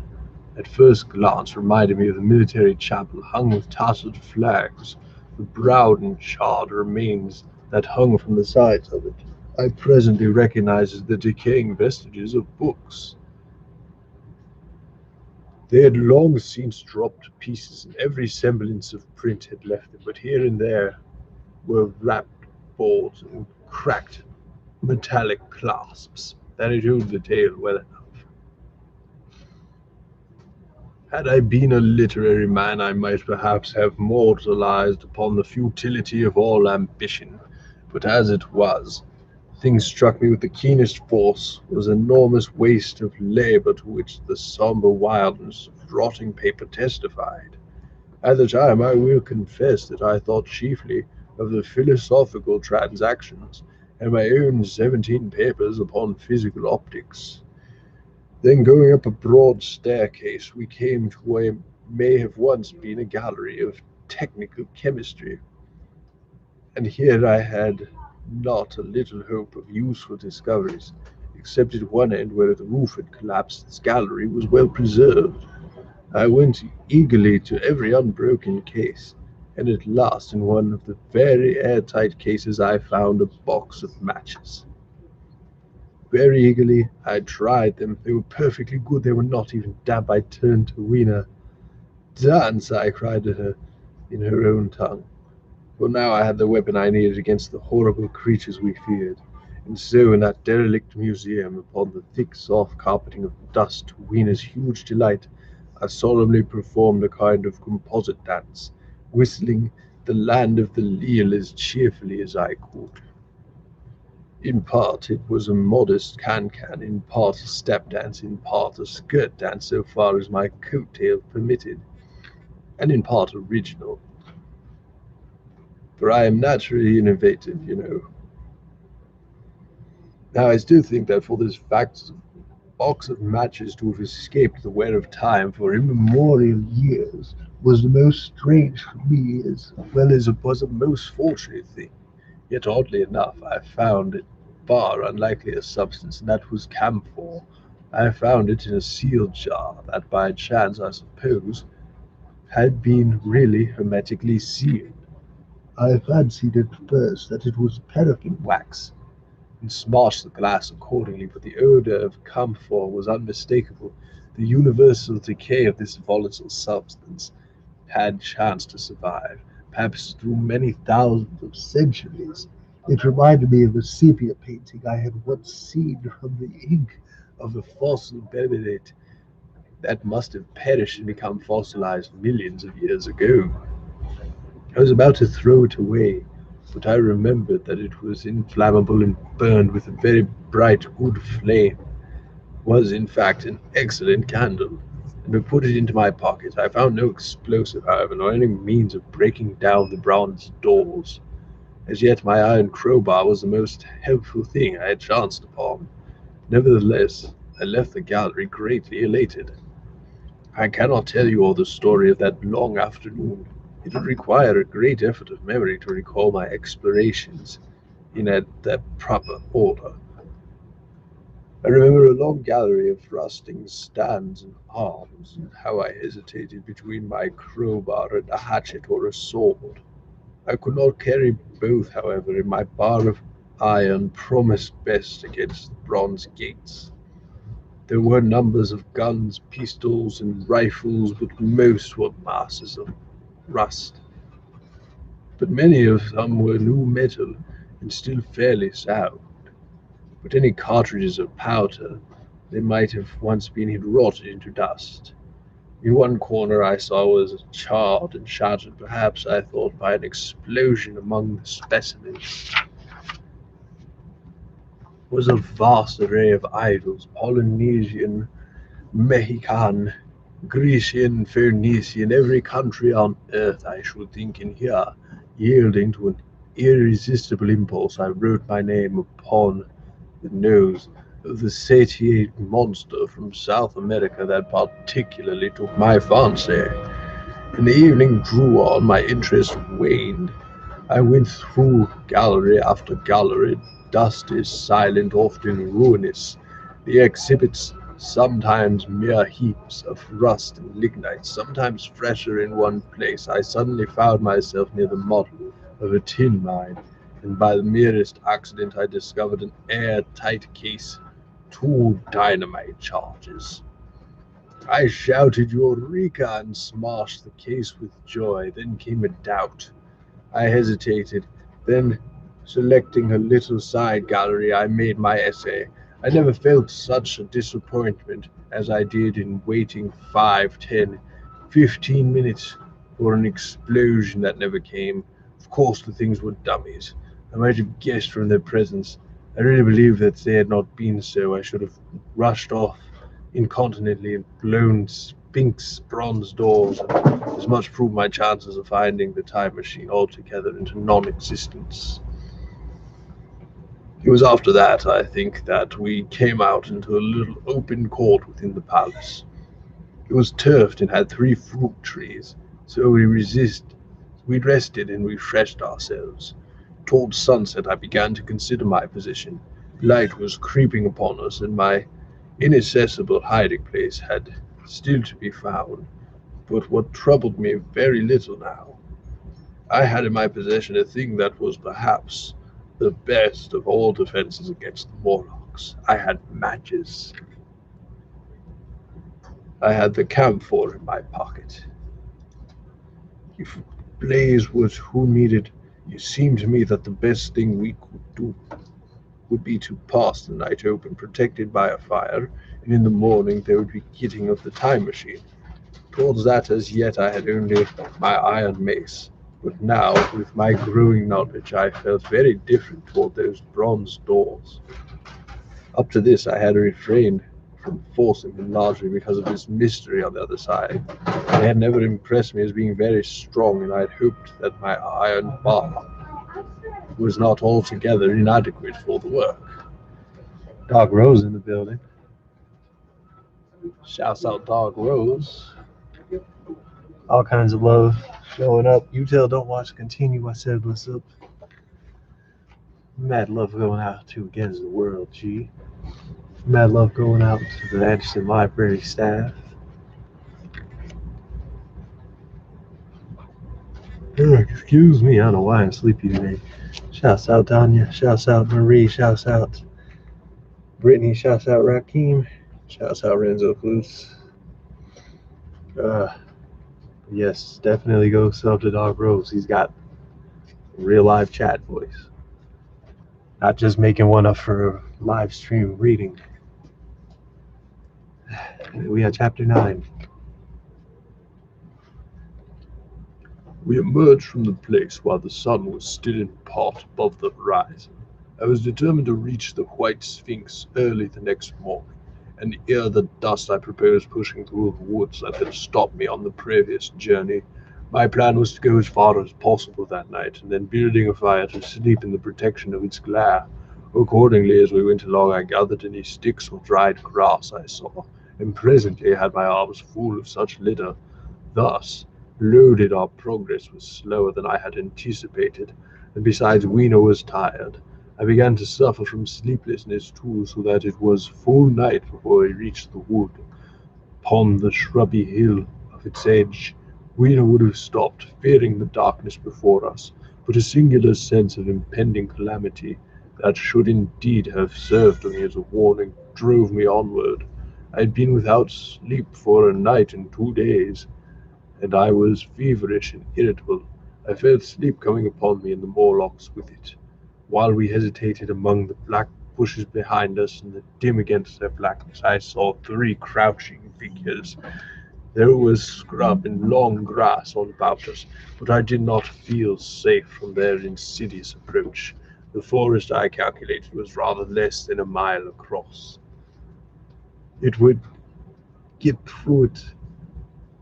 Speaker 2: At first glance reminded me of the military chapel hung with tasseled flags, the browed and charred remains that hung from the sides of it. I presently recognized as the decaying vestiges of books. They had long since dropped to pieces, and every semblance of print had left them, but here and there were wrapped boards and cracked metallic clasps that had told the tale well enough. Had I been a literary man, I might perhaps have moralized upon the futility of all ambition, but as it was, things struck me with the keenest force was enormous waste of labor to which the sombre wildness of rotting paper testified. At the time I will confess that I thought chiefly of the philosophical transactions and my own 17 papers upon physical optics. Then going up a broad staircase we came to what may have once been a gallery of technical chemistry, and here I had not a little hope of useful discoveries, except at one end where the roof had collapsed. This gallery was well preserved. I went eagerly to every unbroken case, and at last in one of the very airtight cases I found a box of matches. Very eagerly I tried them. They were perfectly good. They were not even damp. I turned to Weena. "Dance!" I cried to her in her own tongue. For now I had the weapon I needed against the horrible creatures we feared. And so, in that derelict museum, upon the thick, soft carpeting of dust, to Weena's huge delight, I solemnly performed a kind of composite dance, whistling "The Land of the Leal" as cheerfully as I could. In part it was a modest can-can, in part a step dance, in part a skirt dance so far as my coat tail permitted, and in part original. For I am naturally innovative, you know. Now I still think that for this fact box of matches to have escaped the wear of time for immemorial years was the most strange for me as well as it was a most fortunate thing. Yet oddly enough I found it far unlikely a substance, and that was camphor. I found it in a sealed jar that by chance, I suppose, had been really hermetically sealed. I fancied at first that it was paraffin wax, and smashed the glass accordingly, but the odor of camphor was unmistakable. The universal decay of this volatile substance had chanced to survive, perhaps through many thousands of centuries. It reminded me of a sepia painting I had once seen from the ink of a fossil Benedet that must have perished and become fossilized millions of years ago. I was about to throw it away, but I remembered that it was inflammable and burned with a very bright wood flame, was in fact an excellent candle, and I put it into my pocket. I found no explosive, however, nor any means of breaking down the bronze doors. As yet my iron crowbar was the most helpful thing I had chanced upon. Nevertheless, I left the gallery greatly elated. I cannot tell you all the story of that long afternoon. It would require a great effort of memory to recall my explorations in that proper order. I remember a long gallery of rusting stands and arms, and how I hesitated between my crowbar and a hatchet or a sword. I could not carry both, however, and my bar of iron promised best against the bronze gates. There were numbers of guns, pistols, and rifles, but most were masses of rust. But many of them were new metal and still fairly sound. But any cartridges of powder, they might have once been rotted into dust. In one corner I saw was charred and shattered, perhaps, I thought, by an explosion. Among the specimens was a vast array of idols, Polynesian, Mexican, Grecian, Phoenician, every country on earth, I should think, in here. Yielding to an irresistible impulse, I wrote my name upon the nose of the satiate monster from South America that particularly took my fancy. And the evening drew on, my interest waned. I went through gallery after gallery, dusty, silent, often ruinous. The exhibits, sometimes mere heaps of rust and lignite, sometimes fresher in one place. I suddenly found myself near the model of a tin mine, and by the merest accident I discovered an air-tight case, two dynamite charges. I shouted "Eureka!" and smashed the case with joy. Then came a doubt. I hesitated. Then, selecting a little side gallery, I made my essay. I never felt such a disappointment as I did in waiting 5, 10, 15 minutes for an explosion that never came. Of course, the things were dummies. I might have guessed from their presence. I really believe that if they had not been so, I should have rushed off incontinently and blown Spink's bronze doors, and as much proved my chances of finding the time machine altogether into non-existence. It was after that, I think, that we came out into a little open court within the palace. It was turfed and had 3 fruit trees, so we rested and refreshed ourselves. Towards sunset I began to consider my position. Light was creeping upon us, and my inaccessible hiding place had still to be found. But what troubled me very little now, I had in my possession a thing that was perhaps the best of all defenses against the Morlocks. I had matches. I had the camphor in my pocket. If blaze was who needed, it seemed to me that the best thing we could do would be to pass the night open, protected by a fire, and in the morning there would be getting of the time machine. Towards that, as yet, I had only my iron mace, but now, with my growing knowledge, I felt very different toward those bronze doors. Up to this, I had refrained from forcing them largely because of this mystery on the other side. They had never impressed me as being very strong, and I had hoped that my iron bar was not altogether inadequate for the work.
Speaker 1: Dog Rose in the building.
Speaker 2: Shouts out Dog Rose.
Speaker 1: All kinds of love showing up. You tell, don't watch, continue. I said, what's up? Mad love going out to Against the World, G. Mad love going out to the Anderson Library staff. Excuse me, I don't know why I'm sleepy today. Shouts out Danya, shouts out Marie, shouts out Brittany, shouts out Rakeem, shouts out Renzo Cruz. Yes, definitely go sub to Dog Rose. He's got real live chat voice. Not just making one up for live stream reading. We got chapter 9.
Speaker 2: We emerged from the place while the sun was still in part above the horizon. I was determined to reach the White Sphinx early the next morning, and ere the dust I proposed pushing through the woods that had stopped me on the previous journey. My plan was to go as far as possible that night, and then building a fire to sleep in the protection of its glare. Accordingly, as we went along, I gathered any sticks or dried grass I saw, and presently had my arms full of such litter. Thus, loaded, our progress was slower than I had anticipated, and besides Weena was tired. I began to suffer from sleeplessness too, so that it was full night before we reached the wood. Upon the shrubby hill of its edge, Weena would have stopped, fearing the darkness before us, but a singular sense of impending calamity, that should indeed have served me as a warning, drove me onward. I had been without sleep for a night and 2 days, and I was feverish and irritable. I felt sleep coming upon me, and the Morlocks with it. While we hesitated among the black bushes behind us, and dim against their blackness, I saw 3 crouching figures. There was scrub and long grass all about us, but I did not feel safe from their insidious approach. The forest, I calculated, was rather less than a mile across. It would get through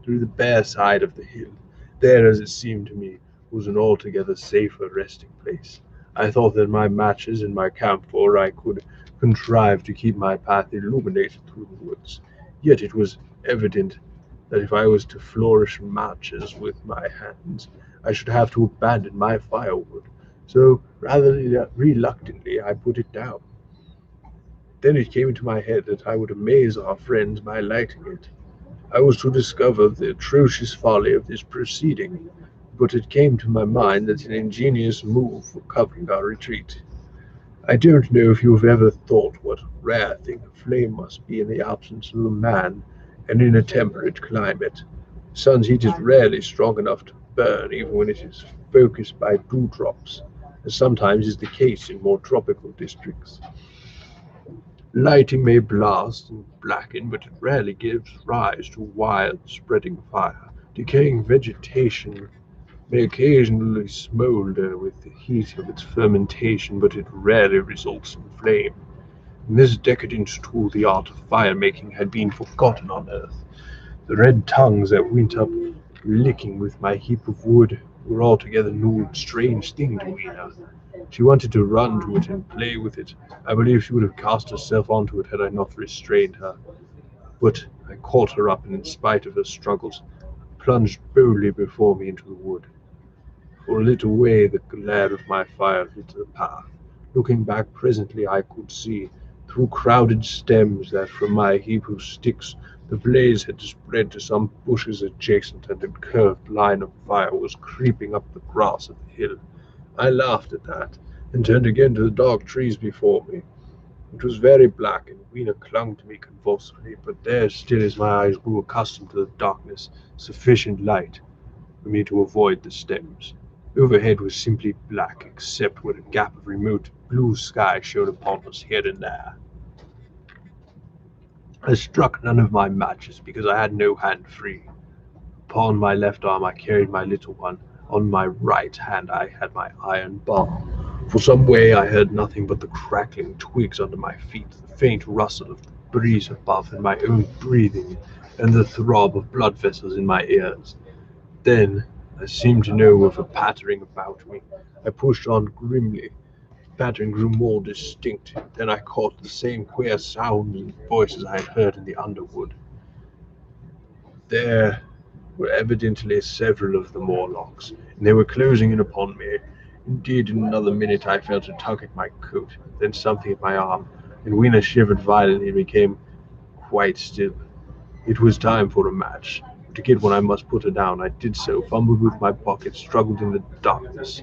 Speaker 2: the bare side of the hill. There, as it seemed to me, was an altogether safer resting place. I thought that my matches and my camphor I could contrive to keep my path illuminated through the woods. Yet it was evident that if I was to flourish matches with my hands, I should have to abandon my firewood. So, rather reluctantly, I put it down. Then it came into my head that I would amaze our friends by lighting it. I was to discover the atrocious folly of this proceeding, but it came to my mind that an ingenious move for covering our retreat. I don't know if you have ever thought what a rare thing a flame must be in the absence of a man and in a temperate climate. The sun's heat is rarely strong enough to burn, even when it is focused by dewdrops, as sometimes is the case in more tropical districts. Lighting may blast and blacken, but it rarely gives rise to wild spreading fire. Decaying vegetation may occasionally smolder with the heat of its fermentation, but it rarely results in flame. In this decadent tool, the art of fire-making had been forgotten on Earth. The red tongues that went up licking with my heap of wood were altogether new and strange thing to Weena. She wanted to run to it and play with it. I believe she would have cast herself onto it had I not restrained her. But I caught her up, and in spite of her struggles, plunged boldly before me into the wood. For a little way the glare of my fire lit the path. Looking back presently, I could see, through crowded stems, that from my heap of sticks The blaze had spread to some bushes adjacent, and a curved line of fire was creeping up the grass of the hill. I laughed at that, and turned again to the dark trees before me. It was very black, and Weena clung to me convulsively, but there, still as my eyes grew accustomed to the darkness, sufficient light for me to avoid the stems. Overhead was simply black, except where a gap of remote blue sky showed upon us here and there. I struck none of my matches because I had no hand free. Upon my left arm I carried my little one. On my right hand I had my iron bar. For some way I heard nothing but the crackling twigs under my feet, the faint rustle of the breeze above, and my own breathing, and the throb of blood vessels in my ears. Then I seemed to know of a pattering about me. I pushed on grimly. The pattering grew more distinct. Then I caught the same queer sounds and voices I had heard in the underwood. There were evidently several of the Morlocks, and they were closing in upon me. Indeed, in another minute I felt a tug at my coat, then something at my arm, and Weena shivered violently and became quite still. It was time for a match. To get one I must put her down. I did so, fumbled with my pocket, struggled in the darkness,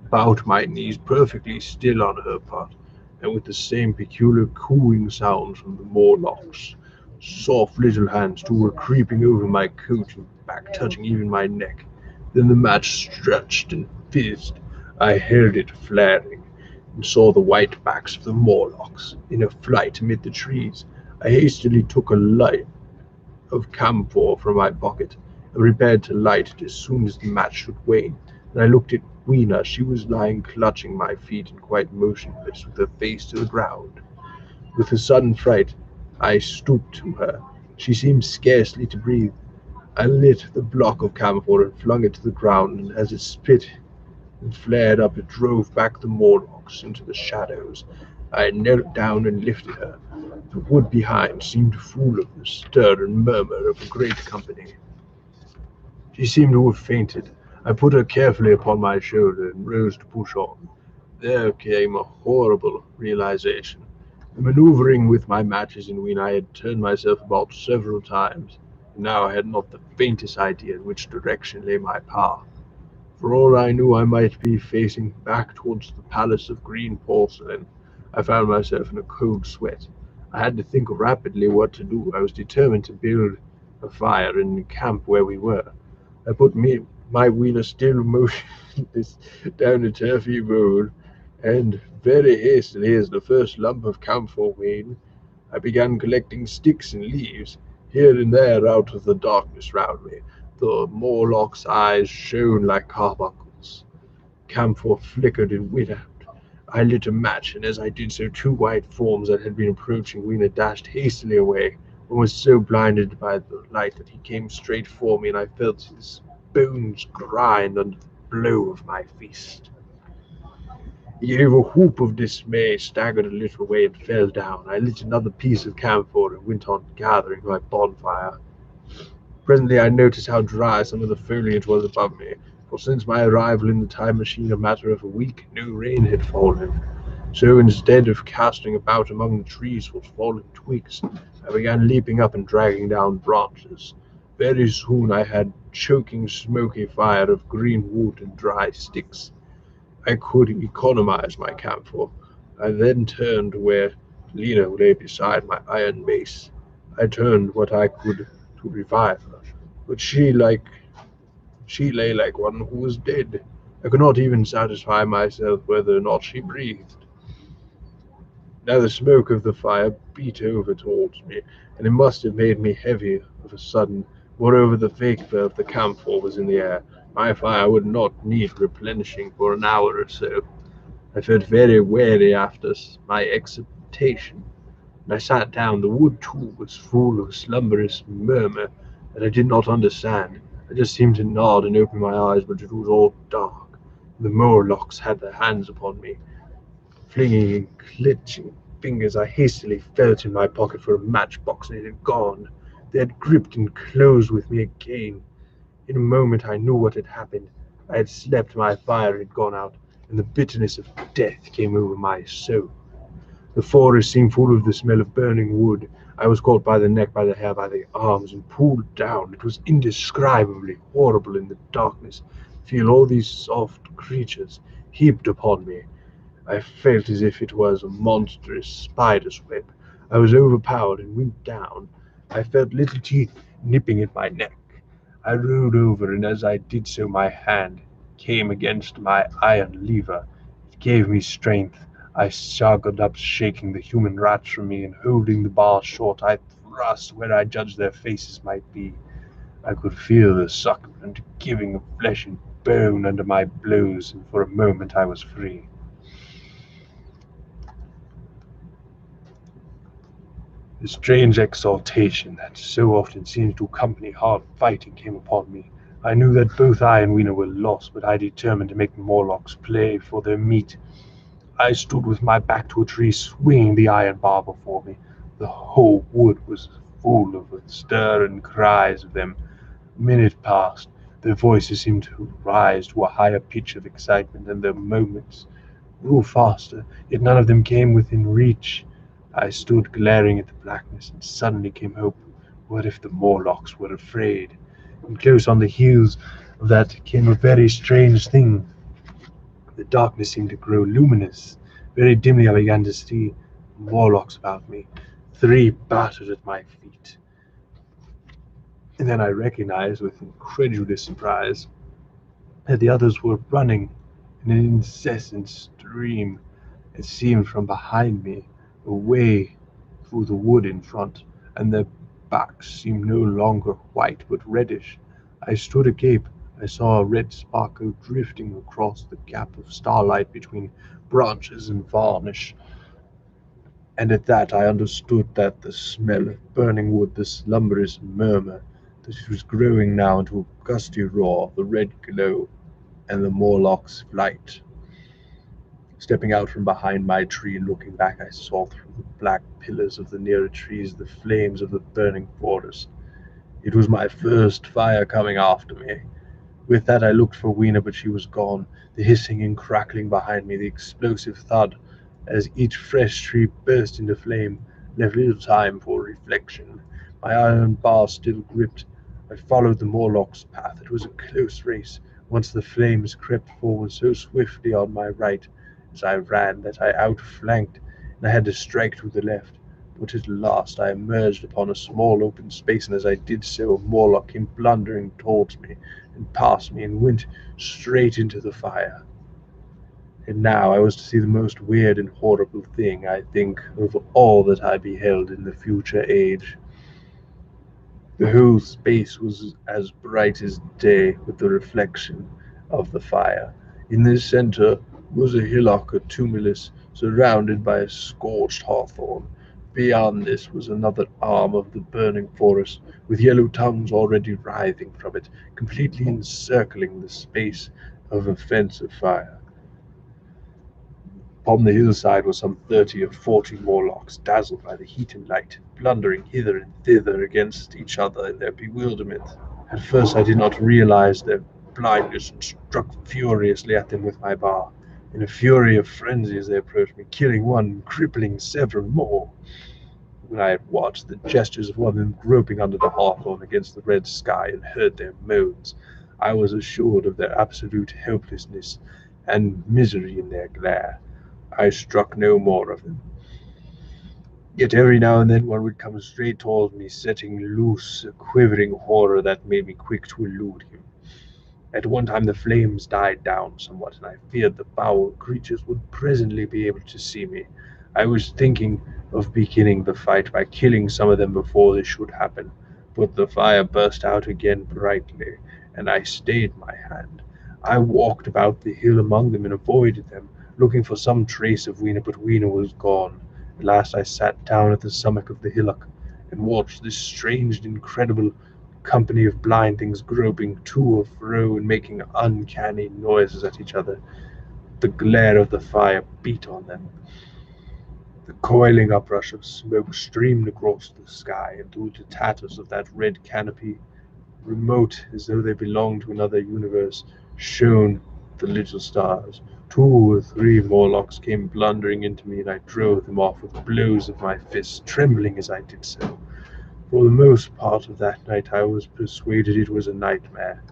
Speaker 2: bowed my knees, perfectly still on her part, and with the same peculiar cooing sounds from the Morlocks. Soft little hands, too, were creeping over my coat and back, touching even my neck. Then the match stretched and fizzed. I held it flaring, and saw the white backs of the Morlocks in a flight amid the trees. I hastily took a light of camphor from my pocket, and prepared to light it as soon as the match should wane. And I looked at Weena. She was lying clutching my feet and quite motionless, with her face to the ground. With a sudden fright, I stooped to her. She seemed scarcely to breathe. I lit the block of camphor and flung it to the ground, and as it split and flared up, it drove back the Morlocks into the shadows. I knelt down and lifted her. The wood behind seemed full of the stir and murmur of a great company. She seemed to have fainted. I put her carefully upon my shoulder and rose to push on. There came a horrible realization. The maneuvering with my matches in Wien, I had turned myself about several times, and now I had not the faintest idea in which direction lay my path. For all I knew, I might be facing back towards the palace of green porcelain. I found myself in a cold sweat. I had to think rapidly what to do. I was determined to build a fire and camp where we were. I put my wheeler still motionless down a turfy road, and very hastily, as the first lump of camphor waned, I began collecting sticks and leaves, here and there out of the darkness round me. The Morlock's eyes shone like carbuncles. Camphor flickered and went out. I lit a match, and as I did so, two white forms that had been approaching Weena dashed hastily away. One was so blinded by the light that he came straight for me, and I felt his bones grind under the blow of my fist. He gave a whoop of dismay, staggered a little way, and fell down. I lit another piece of camphor and went on gathering my bonfire. Presently I noticed how dry some of the foliage was above me, for since my arrival in the time machine a matter of a week, no rain had fallen. So instead of casting about among the trees for fallen twigs, I began leaping up and dragging down branches. Very soon I had choking smoky fire of green wood and dry sticks. I could economize my camphor. I then turned to where Lena lay beside my iron mace. I turned what I could to revive her, but she lay like one who was dead. I could not even satisfy myself whether or not she breathed. Now the smoke of the fire beat over towards me, and it must have made me heavy of a sudden. Moreover, the vapor of the camphor was in the air. My fire would not need replenishing for an hour or so. I felt very weary after my excitation, and I sat down. The wood, too, was full of a slumberous murmur that I did not understand. I just seemed to nod and open my eyes, but it was all dark. The Morlocks had their hands upon me. Flinging and clenching fingers, I hastily felt in my pocket for a matchbox, and it had gone. They had gripped and closed with me again. In a moment I knew what had happened. I had slept, my fire had gone out, and the bitterness of death came over my soul. The forest seemed full of the smell of burning wood. I was caught by the neck, by the hair, by the arms, and pulled down. It was indescribably horrible in the darkness. Feel all these soft creatures heaped upon me. I felt as if it was a monstrous spider's web. I was overpowered and went down. I felt little teeth nipping at my neck. I rolled over, and as I did so, my hand came against my iron lever. It gave me strength. I struggled up, shaking the human rats from me, and holding the bar short, I thrust where I judged their faces might be. I could feel the succulent giving of flesh and bone under my blows, and for a moment I was free. The strange exaltation that so often seems to accompany hard fighting came upon me. I knew that both I and Weena were lost, but I determined to make the Morlocks play for their meat. I stood with my back to a tree, swinging the iron bar before me. The whole wood was full of the stir and cries of them. A minute passed. Their voices seemed to rise to a higher pitch of excitement, and their moments grew faster, yet none of them came within reach. I stood glaring at the blackness, and suddenly came hope. What if the Morlocks were afraid? And close on the heels of that came a very strange thing. The darkness seemed to grow luminous. Very dimly I began to see Morlocks about me, 3 battered at my feet. And then I recognized with incredulous surprise that the others were running in an incessant stream. It seemed from behind me, away through the wood in front, and their backs seemed no longer white but reddish. I stood agape. I saw a red sparkle drifting across the gap of starlight between branches and varnish, and at that I understood that the smell of burning wood, the slumberous murmur, that it was growing now into a gusty roar, the red glow, and the Morlock's flight. Stepping out from behind my tree and looking back, I saw through the black pillars of the nearer trees the flames of the burning forest. It was my first fire coming after me. With that I looked for Weena, but she was gone. The hissing and crackling behind me, the explosive thud as each fresh tree burst into flame, left little time for reflection. My iron bar still gripped. I followed the Morlock's path. It was a close race. Once the flames crept forward so swiftly on my right as I ran that I outflanked, and I had to strike to the left. But at last I emerged upon a small open space, and as I did so, a Morlock came blundering towards me and past me and went straight into the fire. And now I was to see the most weird and horrible thing, I think, of all that I beheld in the future age. The whole space was as bright as day with the reflection of the fire. In the center was a hillock or tumulus surrounded by a scorched hawthorn. Beyond this was another arm of the burning forest, with yellow tongues already writhing from it, completely encircling the space of a fence of fire. Upon the hillside were some 30 or 40 Morlocks, dazzled by the heat and light, blundering hither and thither against each other in their bewilderment. At first I did not realize their blindness, and struck furiously at them with my bar. In a fury of frenzy as they approached me, killing one and crippling several more. When I had watched the gestures of one of them groping under the hawthorn against the red sky and heard their moans, I was assured of their absolute helplessness and misery in their glare. I struck no more of them. Yet every now and then one would come straight towards me, setting loose a quivering horror that made me quick to elude him. At one time the flames died down somewhat, and I feared the foul creatures would presently be able to see me. I was thinking of beginning the fight by killing some of them before this should happen, but the fire burst out again brightly, and I stayed my hand. I walked about the hill among them and avoided them, looking for some trace of Weena, but Weena was gone. At last I sat down at the summit of the hillock and watched this strange and incredible company of blind things groping to or fro and making uncanny noises at each other. The glare of the fire beat on them. The coiling uprush of smoke streamed across the sky, and through the tatters of that red canopy, remote as though they belonged to another universe, shone the little stars. 2 or 3 Morlocks came blundering into me, and I drove them off with blows of my fists, trembling as I did so. For the most part of that night I was persuaded it was a nightmare.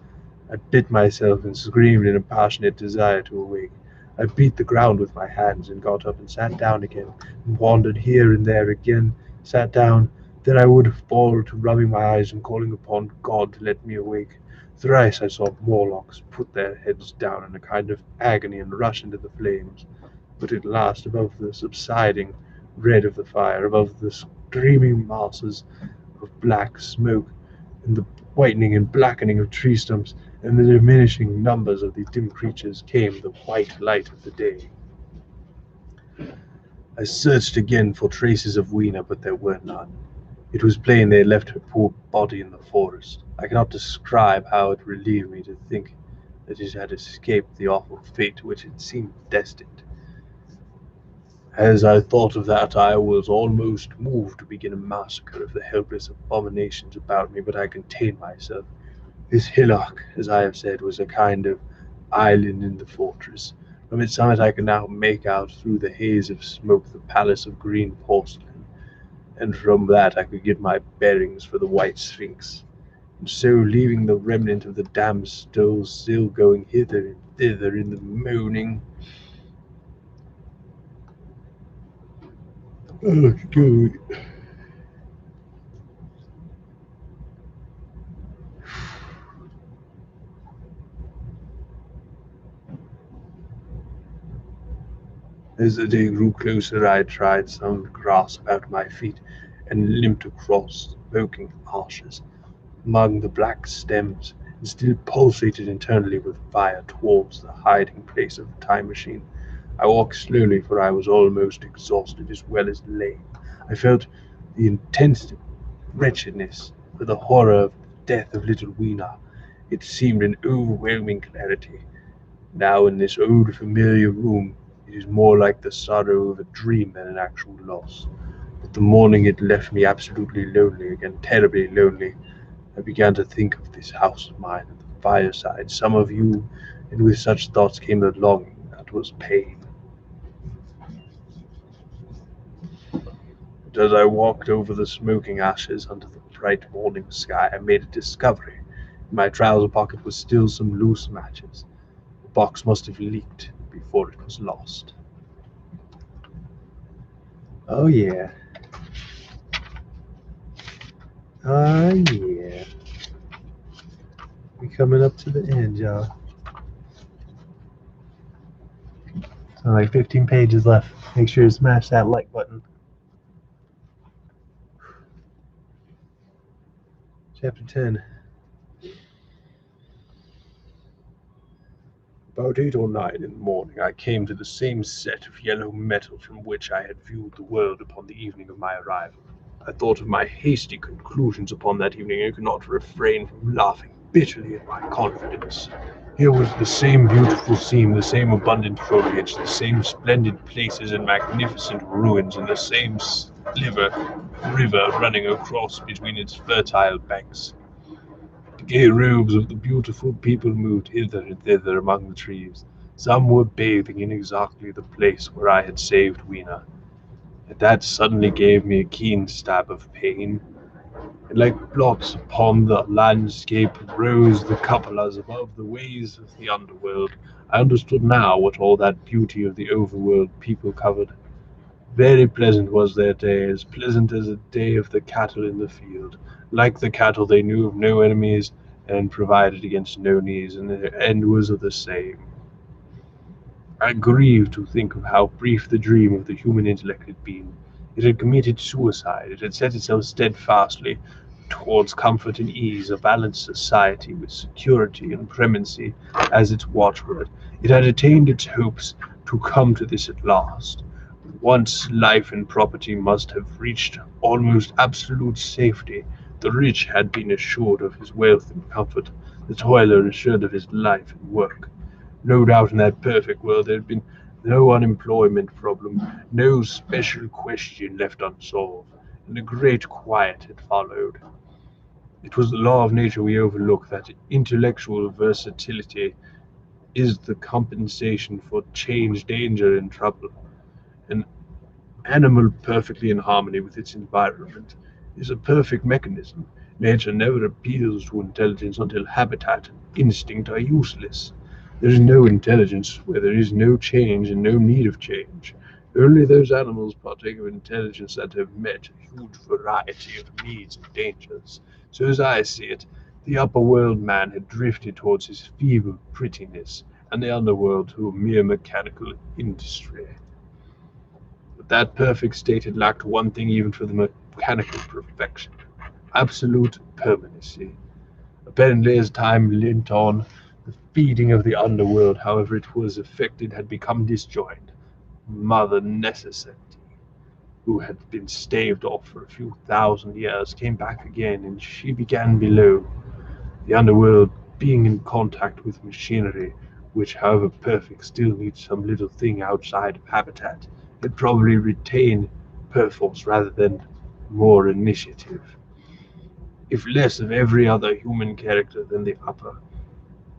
Speaker 2: I bit myself and screamed in a passionate desire to awake. I beat the ground with my hands, and got up and sat down again, and wandered here and there again, sat down. Then I would fall to rubbing my eyes and calling upon God to let me awake. Thrice I saw Morlocks put their heads down in a kind of agony and rush into the flames. But at last, above the subsiding red of the fire, above the streaming masses of black smoke, and the whitening and blackening of tree stumps, and the diminishing numbers of the dim creatures, came the white light of the day. I searched again for traces of Weena, but there were none. It was plain they had left her poor body in the forest. I cannot describe how it relieved me to think that it had escaped the awful fate to which it seemed destined. As I thought of that, I was almost moved to begin a massacre of the helpless abominations about me, but I contained myself. This hillock, as I have said, was a kind of island in the fortress. From its summit I could now make out through the haze of smoke the palace of green porcelain, and from that I could get my bearings for the White Sphinx. And so, leaving the remnant of the damned stones still going hither and thither in the moaning. Oh, God. As the day grew closer, I tried some grass about my feet, and limped across the smoking ashes among the black stems, and still pulsated internally with fire towards the hiding place of the time machine. I walked slowly, for I was almost exhausted as well as lame. I felt the intense wretchedness, for the horror of the death of little Weena. It seemed an overwhelming clarity. Now in this old familiar room, it is more like the sorrow of a dream than an actual loss. But the morning it left me absolutely lonely, again terribly lonely. I began to think of this house of mine and the fireside, some of you, and with such thoughts came the longing that was pain. But as I walked over the smoking ashes under the bright morning sky, I made a discovery. In my trouser pocket was still some loose matches. The box must have leaked before it was lost.
Speaker 1: Oh yeah. Oh yeah. We coming up to the end, y'all. So like 15 pages left. Make sure to smash that like button. Chapter 10.
Speaker 2: About 8 or 9 in the morning, I came to the same set of yellow metal from which I had viewed the world upon the evening of my arrival. I thought of my hasty conclusions upon that evening, and could not refrain from laughing bitterly at my confidence. Here was the same beautiful scene, the same abundant foliage, the same splendid places and magnificent ruins, and the same river running across between its fertile banks. The gay robes of the beautiful people moved hither and thither among the trees. Some were bathing in exactly the place where I had saved Weena, and that suddenly gave me a keen stab of pain. And like blots upon the landscape rose the cupolas above the ways of the underworld. I understood now what all that beauty of the overworld people covered. Very pleasant was their day, as pleasant as a day of the cattle in the field. Like the cattle, they knew of no enemies, and provided against no needs, and their end was the same. I grieved to think of how brief the dream of the human intellect had been. It had committed suicide. It had set itself steadfastly towards comfort and ease, a balanced society with security and primacy as its watchword. It had attained its hopes to come to this at last. Once life and property must have reached almost absolute safety. The rich had been assured of his wealth and comfort, the toiler assured of his life and work. No doubt in that perfect world there had been no unemployment problem, no special question left unsolved, and a great quiet had followed. It was the law of nature we overlook, that intellectual versatility is the compensation for change, danger, and trouble. An animal perfectly in harmony with its environment is a perfect mechanism. Nature never appeals to intelligence until habitat and instinct are useless. There is no intelligence where there is no change and no need of change. Only those animals partake of intelligence that have met a huge variety of needs and dangers. So, as I see it, the upper world man had drifted towards his feeble prettiness, and the underworld to a mere mechanical industry. But that perfect state had lacked one thing even for the mechanical perfection: absolute permanency. Apparently, as time limped on, the feeding of the underworld, however it was effected, had become disjoined. Mother Necessity, who had been staved off for a few thousand years, came back again, and she began below. The underworld, being in contact with machinery, which, however perfect, still needs some little thing outside of habitat, had probably retained perforce rather than more initiative, if less of every other human character than the upper.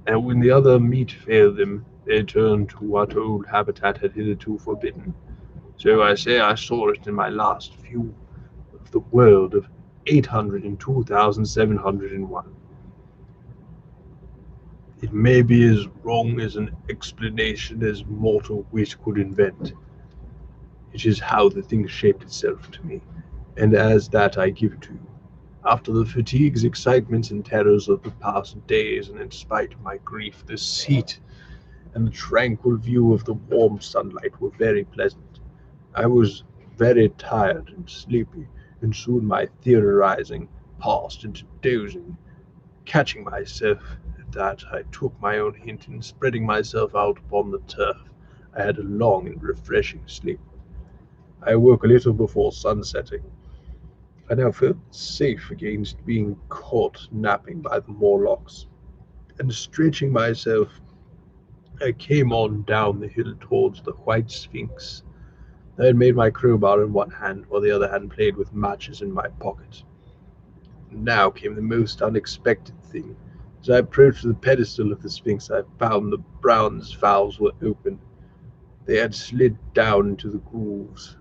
Speaker 2: And when the other meat failed them, they turned to what old habitat had hitherto forbidden. So I say I saw it in my last view of the world of 802,701. It may be as wrong as an explanation as mortal wit could invent. It is how the thing shaped itself to me, and as that I give it to you. After the fatigues, excitements, and terrors of the past days, and in spite of my grief, the seat and the tranquil view of the warm sunlight were very pleasant. I was very tired and sleepy, and soon my theorizing passed into dozing. Catching myself at that, I took my own hint, and spreading myself out upon the turf, I had a long and refreshing sleep. I awoke a little before sunsetting. I now felt safe against being caught napping by the Morlocks, and stretching myself, I came on down the hill towards the White Sphinx. I had made my crowbar in one hand, while the other hand played with matches in my pocket. Now came the most unexpected thing. As I approached the pedestal of the Sphinx, I found the bronze valves were open. They had slid down into the grooves.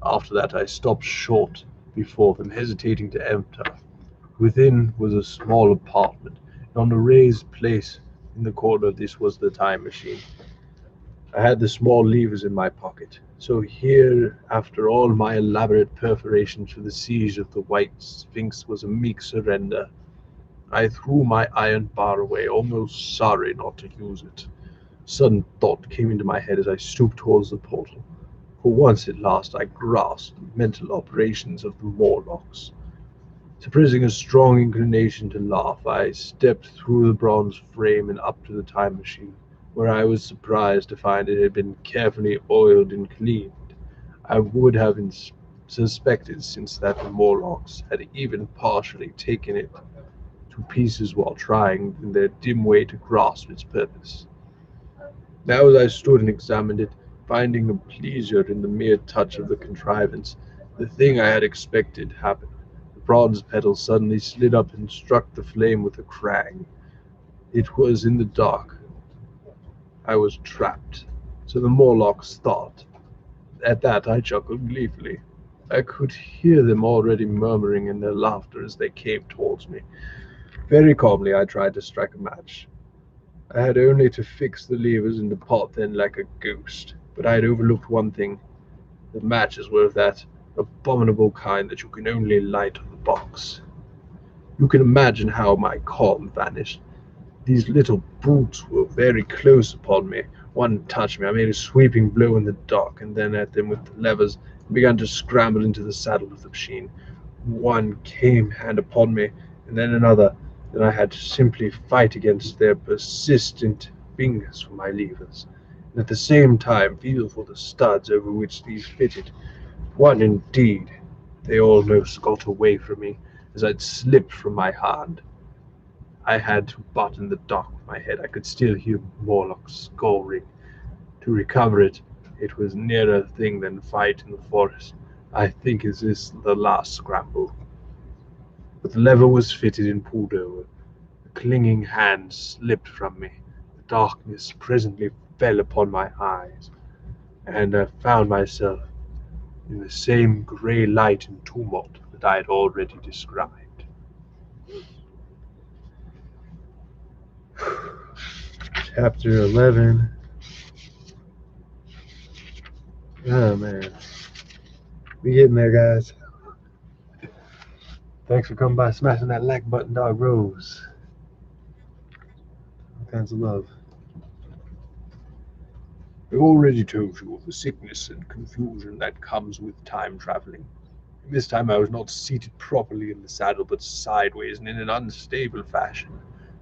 Speaker 2: After that, I stopped short before them, hesitating to enter. Within was a small apartment, and on a raised place in the corner of this was the time machine. I had the small levers in my pocket. So here, after all my elaborate preparations for the siege of the White Sphinx, was a meek surrender. I threw my iron bar away, almost sorry not to use it. A sudden thought came into my head as I stooped towards the portal. For once at last I grasped the mental operations of the Morlocks. Suppressing a strong inclination to laugh, I stepped through the bronze frame and up to the time machine, where I was surprised to find it had been carefully oiled and cleaned. I would have suspected, since that the Morlocks had even partially taken it to pieces while trying in their dim way to grasp its purpose. Now as I stood and examined it, finding a pleasure in the mere touch of the contrivance, the thing I had expected happened. The bronze pedal suddenly slid up and struck the flame with a crang. It was in the dark. I was trapped. So the Morlocks thought. At that I chuckled gleefully. I could hear them already murmuring in their laughter as they came towards me. Very calmly I tried to strike a match. I had only to fix the levers and depart then like a ghost. But I had overlooked one thing. The matches were of that abominable kind that you can only light on the box. You can imagine how my calm vanished. These little brutes were very close upon me. One touched me. I made a sweeping blow in the dark, and then at them with the levers, and began to scramble into the saddle of the machine. One came hand upon me, and then another. Then I had to simply fight against their persistent fingers for my levers, and at the same time feel for the studs over which these fitted. One indeed, they almost got away from me, as I'd slipped from my hand. I had to butt in the dark with my head. I could still hear Morlock scolding. To recover it, it was nearer thing than fight in the forest. I think is this the last scramble. But the lever was fitted and pulled over. The clinging hand slipped from me. The darkness presently fell upon my eyes, and I found myself in the same grey light and tumult that I had already described.
Speaker 1: Chapter 11. Oh man, we getting there, guys. Thanks for coming by, smashing that like button, dog Rose. All kinds of love.
Speaker 2: I already told you of the sickness and confusion that comes with time traveling. This time I was not seated properly in the saddle, but sideways and in an unstable fashion.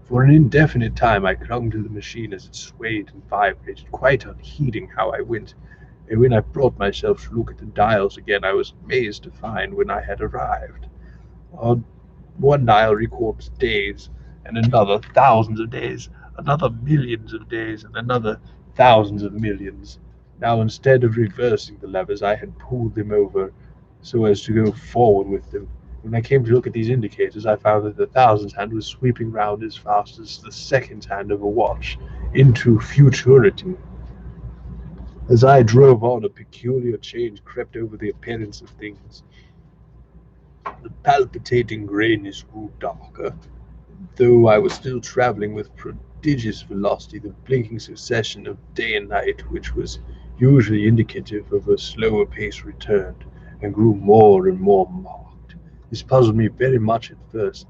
Speaker 2: For an indefinite time I clung to the machine as it swayed and vibrated, quite unheeding how I went. And when I brought myself to look at the dials again, I was amazed to find when I had arrived. On one dial records days, and another thousands of days, another millions of days, and another thousands of millions. Now, instead of reversing the levers, I had pulled them over so as to go forward with them. When I came to look at these indicators, I found that the thousands hand was sweeping round as fast as the seconds hand of a watch into futurity. As I drove on, a peculiar change crept over the appearance of things. The palpitating grayness grew darker. Though I was still traveling with prodigious velocity, the blinking succession of day and night, which was usually indicative of a slower pace, returned, and grew more and more marked. This puzzled me very much at first.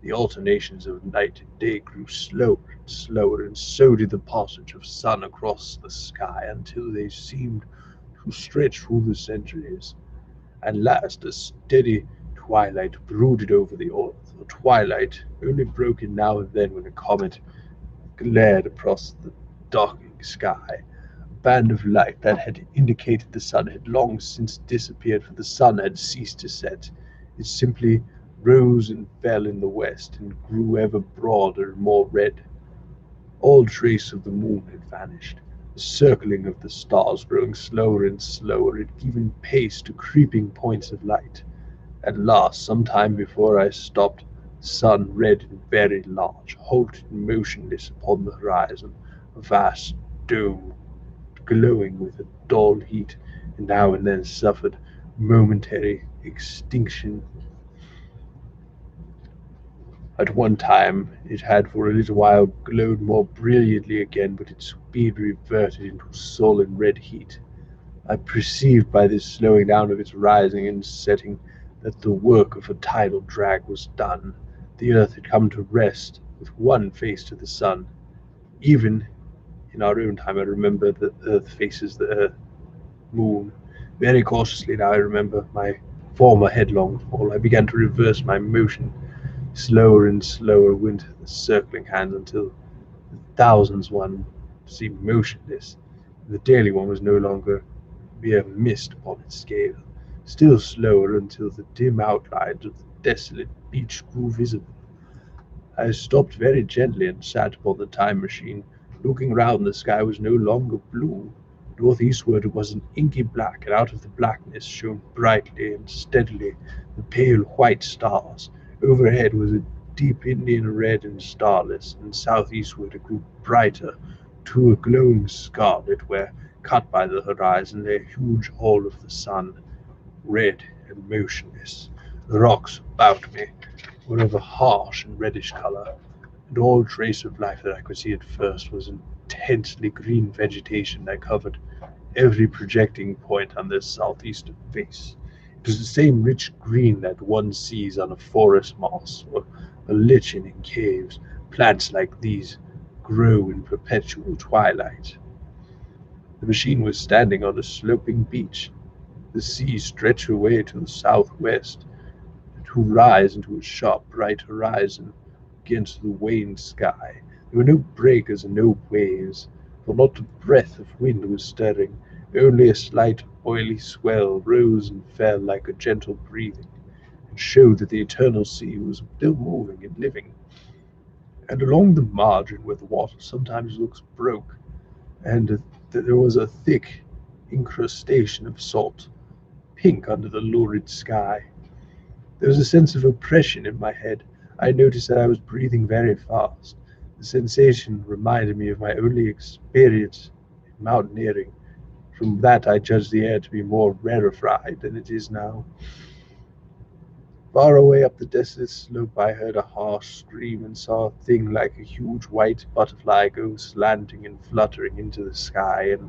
Speaker 2: The alternations of night and day grew slower and slower, and so did the passage of sun across the sky, until they seemed to stretch through the centuries. At last a steady twilight brooded over the earth, a twilight only broken now and then when a comet glared across the darkening sky. A band of light that had indicated the sun had long since disappeared, for the sun had ceased to set. It simply rose and fell in the west, and grew ever broader and more red. All trace of the moon had vanished. The circling of the stars growing slower and slower had given pace to creeping points of light. At last, some time before I stopped, the sun, red and very large, halted motionless upon the horizon, a vast dome glowing with a dull heat, and now and then suffered momentary extinction. At one time it had for a little while glowed more brilliantly again, but its speed reverted into sullen red heat. I perceived by this slowing down of its rising and setting that the work of a tidal drag was done. The earth had come to rest with one face to the sun. Even in our own time I remember that the earth faces the moon. Very cautiously now I remember my former headlong fall. I began to reverse my motion. Slower and slower went the circling hands until the thousands one seemed motionless. The daily one was no longer mere mist upon its scale. Still slower until the dim outlines of the desolate beach grew visible. I stopped very gently and sat upon the time machine. Looking round, the sky was no longer blue. Northeastward it was an inky black, and out of the blackness shone brightly and steadily the pale white stars. Overhead was a deep Indian red and starless, and southeastward it grew brighter to a glowing scarlet, where, cut by the horizon, lay a huge hall of the sun, red and motionless. The rocks about me were of a harsh and reddish color, and all trace of life that I could see at first was intensely green vegetation that covered every projecting point on this southeastern face. It was the same rich green that one sees on a forest moss or a lichen in caves. Plants like these grow in perpetual twilight. The machine was standing on a sloping beach. The sea stretched away to the southwest, to rise into a sharp bright horizon against the wan sky. There were no breakers and no waves, for not a breath of wind was stirring. Only a slight oily swell rose and fell like a gentle breathing, and showed that the eternal sea was still moving and living. And along the margin, where the water sometimes looks broke, and there was a thick incrustation of salt, pink under the lurid sky. There was a sense of oppression in my head. I noticed that I was breathing very fast.
Speaker 1: The sensation reminded me of my only experience in mountaineering. From that I judged the air to be more rarefied than it is now. Far away up the desolate slope I heard a harsh scream and saw a thing like a huge white butterfly go slanting and fluttering into the sky and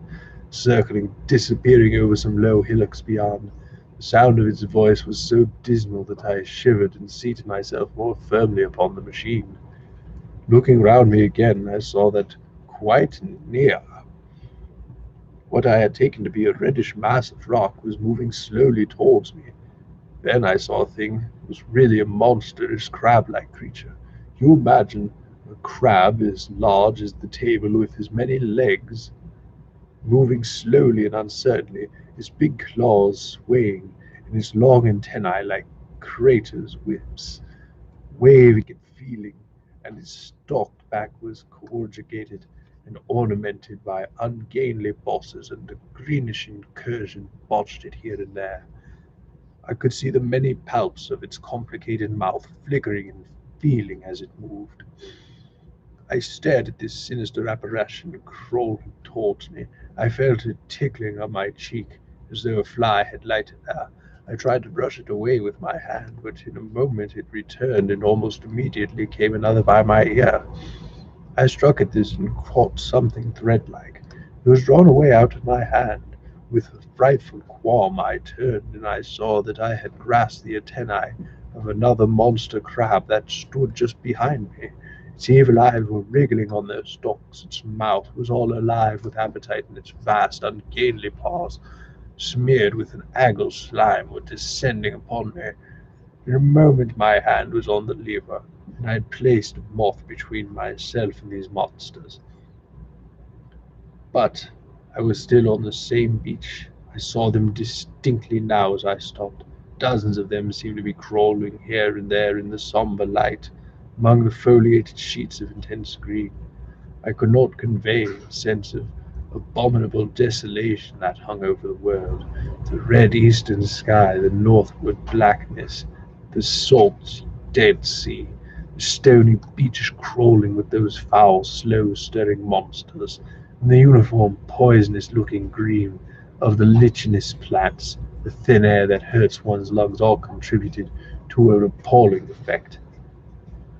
Speaker 1: circling, disappearing over some low hillocks beyond. The sound of its voice was so dismal that I shivered and seated myself more firmly upon the machine. Looking round me again, I saw that quite near, what I had taken to be a reddish mass of rock was moving slowly towards me. Then I saw a thing. It was really a monstrous crab-like creature. You imagine a crab as large as the table with as many legs, moving slowly and uncertainly, his big claws swaying, and his long antennae like craters' whips, waving and feeling, and his stalked back was corrugated and ornamented by ungainly bosses, and a greenish incursion botched it here and there. I could see the many palps of its complicated mouth flickering and feeling as it moved. I stared at this sinister apparition crawling towards me. I felt it tickling on my cheek, as though a fly had lighted there. I tried to brush it away with my hand, but in a moment it returned, and almost immediately came another by my ear. I struck at this and caught something thread-like. It was drawn away out of my hand. With a frightful qualm I turned, and I saw that I had grasped the antennae of another monster crab that stood just behind me. Its evil eyes were wriggling on their stalks. Its mouth was all alive with appetite, and its vast, ungainly paws, smeared with an agar slime, were descending upon me. In a moment my hand was on the lever, and I had placed a moth between myself and these monsters. But I was still on the same beach. I saw them distinctly now as I stopped. Dozens of them seemed to be crawling here and there in the sombre light, among the foliated sheets of intense green. I could not convey a sense of abominable desolation that hung over the world. The red eastern sky, the northward blackness, the salt dead sea, the stony beaches crawling with those foul, slow-stirring monsters, and the uniform poisonous-looking green of the lichenous plants, the thin air that hurts one's lungs, all contributed to an appalling effect.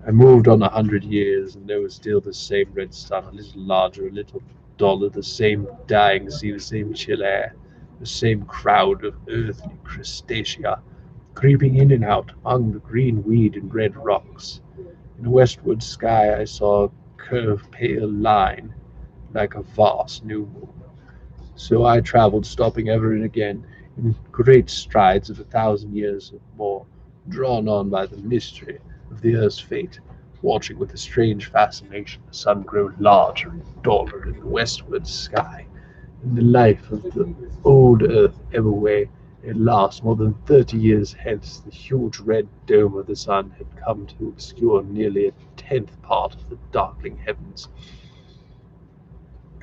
Speaker 1: I moved on 100 years, and there was still the same red sun, a little larger, a little duller, the same dying sea, the same chill air, the same crowd of earthly crustacea, creeping in and out among the green weed and red rocks. In the westward sky I saw a curved pale line, like a vast new moon. So I travelled, stopping ever and again, in great strides of 1,000 years or more, drawn on by the mystery of the earth's fate, watching with a strange fascination the sun grow larger and duller in the westward sky, and the life of the old earth ebb away. At last, more than 30 years hence, the huge red dome of the sun had come to obscure nearly a tenth part of the darkling heavens.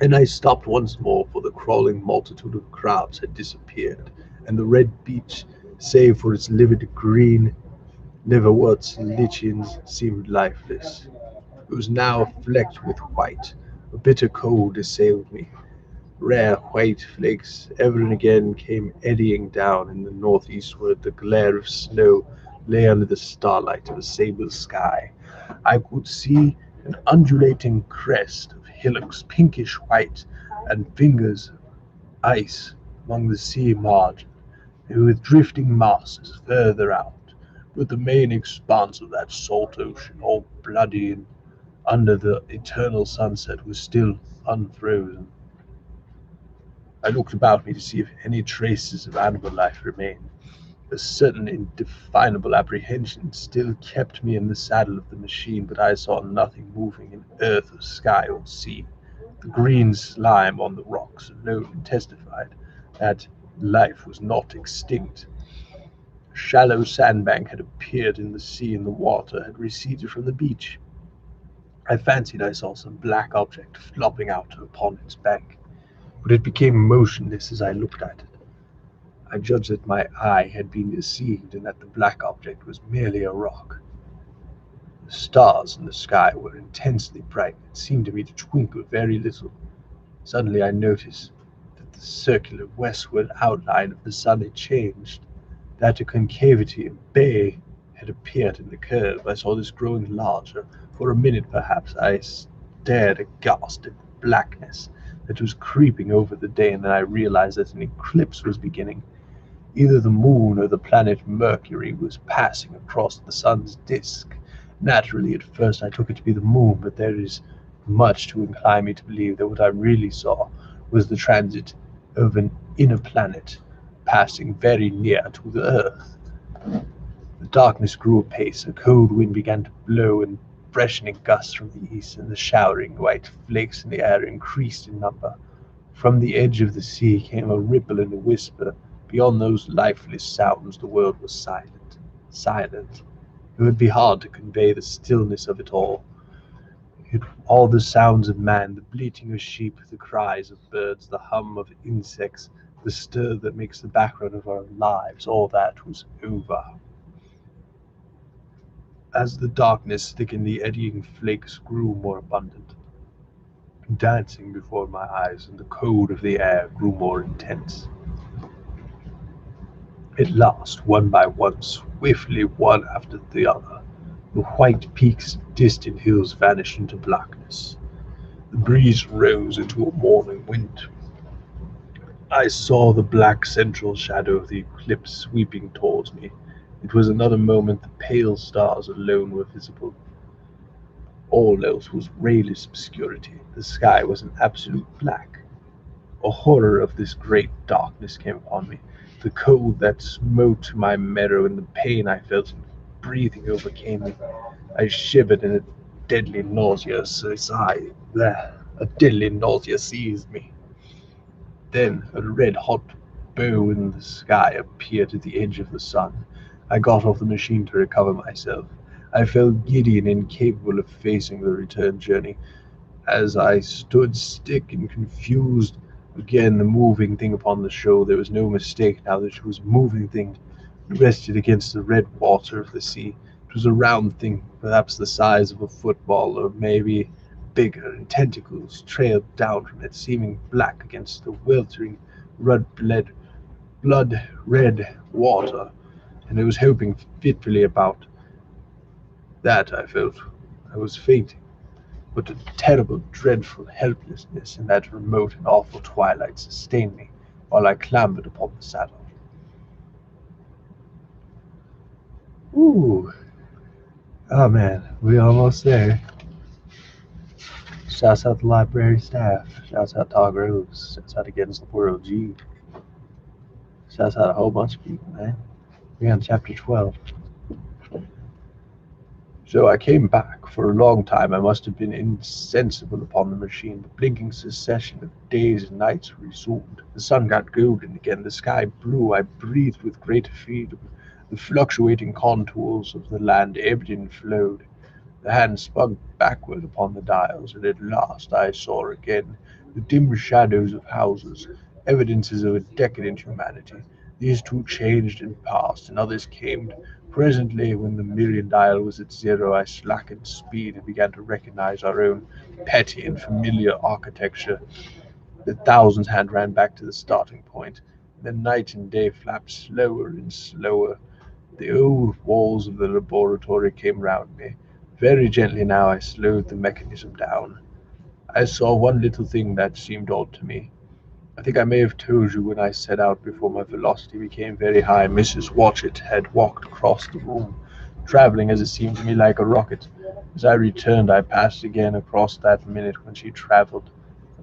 Speaker 1: And I stopped once more, for the crawling multitude of crabs had disappeared, and the red beach, save for its livid green liverworts and lichens, seemed lifeless. It was now flecked with white. A bitter cold assailed me. Rare white flakes ever and again came eddying down in the northeastward. The glare of snow lay under the starlight of a sable sky. I could see an undulating crest of hillocks, pinkish white, and fingers of ice among the sea margin, and with drifting masses further out. But the main expanse of that salt ocean, all bloody and under the eternal sunset, was still unfrozen. I looked about me to see if any traces of animal life remained. A certain indefinable apprehension still kept me in the saddle of the machine, but I saw nothing moving in earth or sky or sea. The green slime on the rocks alone testified that life was not extinct. A shallow sandbank had appeared in the sea, and the water had receded from the beach. I fancied I saw some black object flopping out upon its bank, but it became motionless as I looked at it. I judged that my eye had been deceived, and that the black object was merely a rock.
Speaker 2: The stars in the sky were intensely bright and seemed to me to twinkle very little. Suddenly I noticed that the circular westward outline of the sun had changed, that a concavity and bay had appeared in the curve. I saw this growing larger. For a minute, perhaps, I stared aghast at the blackness that was creeping over the day, and then I realized that an eclipse was beginning. Either the moon or the planet Mercury was passing across the sun's disk. Naturally, at first I took it to be the moon, but there is much to incline me to believe that what I really saw was the transit of an inner planet passing very near to the Earth. The darkness grew apace, a cold wind began to blow in freshening gusts from the east, and the showering white flakes in the air increased in number. From the edge of the sea came a ripple and a whisper. Beyond those lifeless sounds the world was silent. Silent. It would be hard to convey the stillness of it all. All the sounds of man, the bleating of sheep, the cries of birds, the hum of insects, the stir that makes the background of our lives, all that was over. As the darkness thickened, the eddying flakes grew more abundant, dancing before my eyes, and the cold of the air grew more intense. At last, one by one, swiftly one after the other, the white peaks of distant hills vanished into blackness. The breeze rose into a morning wind. I saw the black central shadow of the eclipse sweeping towards me. It was another moment the pale stars alone were visible. All else was rayless obscurity. The sky was an absolute black. A horror of this great darkness came upon me. The cold that smote my marrow and the pain I felt in breathing overcame me. I shivered and a deadly nausea seized me. Then a red-hot bow in the sky appeared at the edge of the sun. I got off the machine to recover myself. I felt giddy and incapable of facing the return journey. As I stood stiff and confused, again the moving thing upon the shore, there was no mistake now that it was a moving thing. It rested against the red water of the sea. It was a round thing, perhaps the size of a football, or maybe bigger, and tentacles trailed down from it, seeming black against the weltering, blood-red water, and I was hoping fitfully about that. I felt I was fainting, but a terrible, dreadful helplessness in that remote and awful twilight sustained me while I clambered upon the saddle. Ooh, oh man, we almost there. Shouts out the library staff. Shouts out Todd Rose. Shouts out Against the World G. Shouts out a whole bunch of people, man. We're on chapter 12. So I came back. For a long time I must have been insensible upon the machine. The blinking succession of days and nights resumed. The sun got golden again. The sky blue. I breathed with greater freedom. The fluctuating contours of the land ebbed and flowed. The hand spun backward upon the dials, and at last I saw again the dim shadows of houses, evidences of a decadent humanity. These too changed and passed, and others came. Presently, when the million dial was at zero, I slackened speed and began to recognize our own petty and familiar architecture. The thousandth hand ran back to the starting point. The night and day flapped slower and slower. The old walls of the laboratory came round me. Very gently now I slowed the mechanism down. I saw one little thing that seemed odd to me. I think I may have told you when I set out before my velocity became very high. Mrs. Watchett had walked across the room, traveling as it seemed to me like a rocket. As I returned, I passed again across that minute when she traveled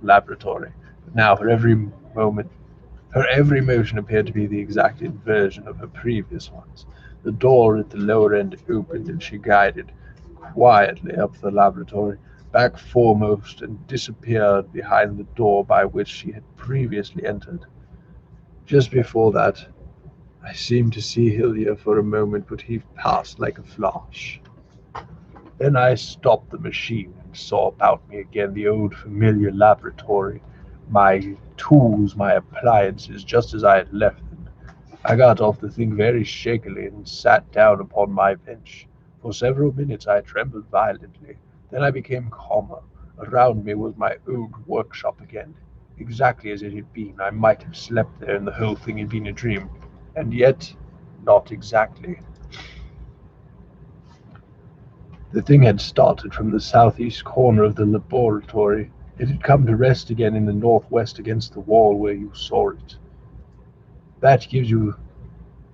Speaker 2: the laboratory. But now her every motion appeared to be the exact inversion of her previous ones. The door at the lower end opened, and she guided quietly up the laboratory, back foremost, and disappeared behind the door by which she had previously entered. Just before that, I seemed to see Hillier for a moment, but he passed like a flash. Then I stopped the machine and saw about me again the old familiar laboratory, my tools, my appliances, just as I had left them. I got off the thing very shakily and sat down upon my bench. For several minutes I trembled violently. Then I became calmer. Around me was my old workshop again, exactly as it had been. I might have slept there and the whole thing had been a dream. And yet, not exactly. The thing had started from the southeast corner of the laboratory. It had come to rest again in the northwest against the wall where you saw it. That gives you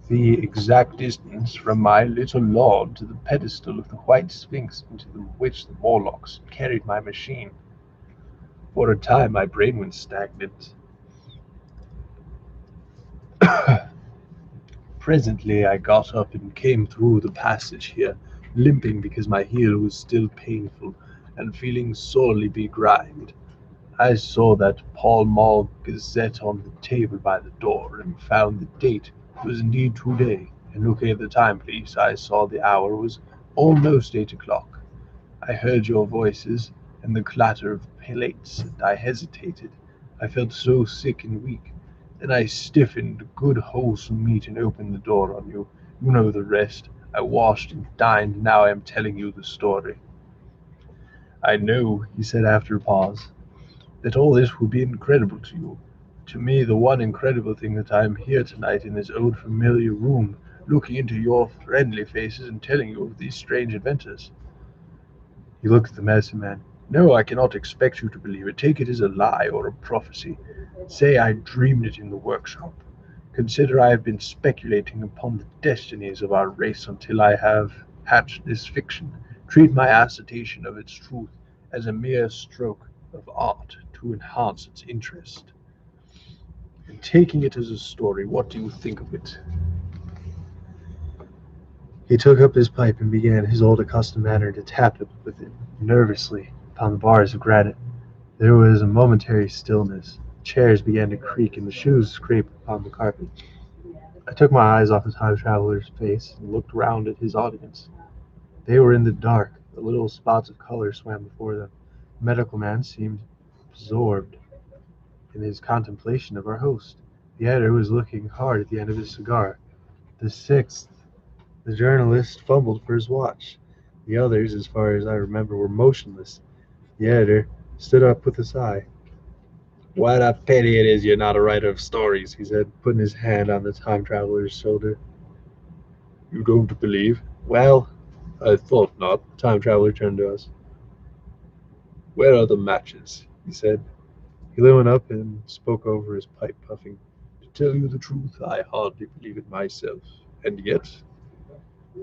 Speaker 2: the exact distance from my little lord to the pedestal of the White Sphinx into which the Morlocks carried my machine. For a time my brain went stagnant. Presently I got up and came through the passage here, limping because my heel was still painful, and feeling sorely begrimed. I saw that Pall Mall Gazette on the table by the door, and found the date was indeed today, and looking at the timepiece I saw the hour was almost 8 o'clock. I heard your voices, and the clatter of plates, and I hesitated. I felt so sick and weak. Then I stiffened good wholesome meat and opened the door on you. You know the rest. I washed and dined, and now I am telling you the story. I know, he said after a pause, that all this will be incredible to you. To me, the one incredible thing that I am here tonight in this old familiar room, looking into your friendly faces and telling you of these strange adventures. He looked at the medicine man. No, I cannot expect you to believe it. Take it as a lie or a prophecy. Say I dreamed it in the workshop. Consider I have been speculating upon the destinies of our race until I have hatched this fiction. Treat my assertion of its truth as a mere stroke of art to enhance its interest. And taking it as a story, what do you think of it?
Speaker 1: He took up his pipe and began his old accustomed manner to tap it with it nervously upon the bars of granite. There was a momentary stillness. Chairs began to creak and the shoes scrape upon the carpet. I took my eyes off the time traveler's face and looked round at his audience. They were in the dark. The little spots of color swam before them. The medical man seemed absorbed in his contemplation of our host. The editor was looking hard at the end of his cigar. The sixth, the journalist, fumbled for his watch. The others, as far as I remember, were motionless. The editor stood up with a sigh. "What a pity it is you're not a writer of stories," he said, putting his hand on the time traveler's shoulder.
Speaker 2: You don't believe?
Speaker 1: "Well,"
Speaker 2: I thought not.
Speaker 1: the time traveler turned to us.
Speaker 2: Where are the matches?
Speaker 1: He said. He lit one up and spoke over his pipe, puffing.
Speaker 2: To tell you the truth, I hardly believe it myself. And yet,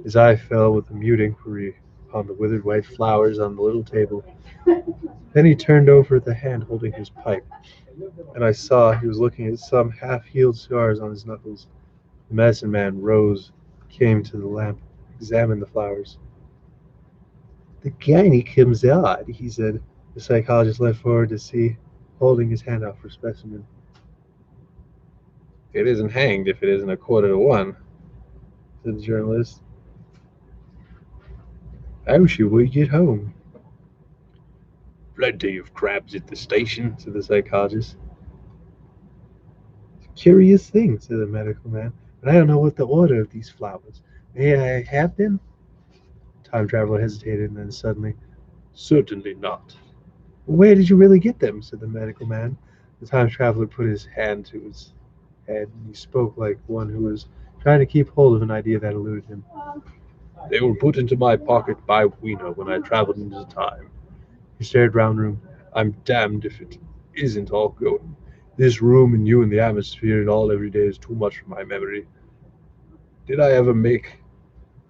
Speaker 1: His eye fell with a mute inquiry upon the withered white flowers on the little table. Then he turned over the hand holding his pipe, and I saw he was looking at some half-healed scars on his knuckles. The medicine man rose, came to the lamp, examined the flowers. "The gynecome's odd," he said. The psychologist leaned forward to see, holding his hand out for specimen.
Speaker 2: it isn't hanged if it isn't 1:15,
Speaker 1: said the journalist. "I wish you would get home,"
Speaker 2: Plenty of crabs at the station,
Speaker 1: said the psychologist. "It's a curious thing," said the medical man, "but I don't know what the order of these flowers. May I have them?" Time traveler hesitated, and then suddenly,
Speaker 2: Certainly not.
Speaker 1: "Where did you really get them?" said the medical man. The time traveler put his hand to his head, and he spoke like one who was trying to keep hold of an idea that eluded him.
Speaker 2: They were put into my pocket by Weena when I traveled into time.
Speaker 1: He stared round the room.
Speaker 2: I'm damned if it isn't all going. This room and you and the atmosphere and all every day is too much for my memory. Did I ever make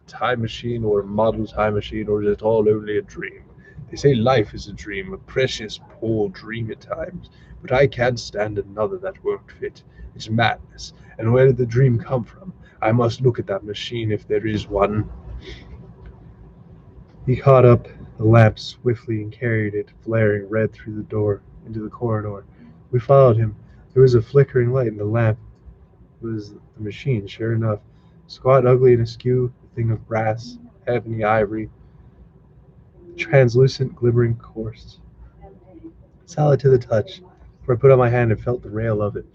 Speaker 2: a time machine or a model time machine, or is it all only a dream? They say life is a dream, a precious, poor dream at times, but I can't stand another that won't fit. It's madness. And where did the dream come from? I must look at that machine if there is one.
Speaker 1: He caught up the lamp swiftly and carried it, flaring red through the door, into the corridor. We followed him. There was a flickering light in the lamp. It was the machine, sure enough. Squat, ugly, and askew, a thing of brass, ebony, ivory, translucent, glimmering quartz. Solid to the touch, for I put out my hand and felt the rail of it,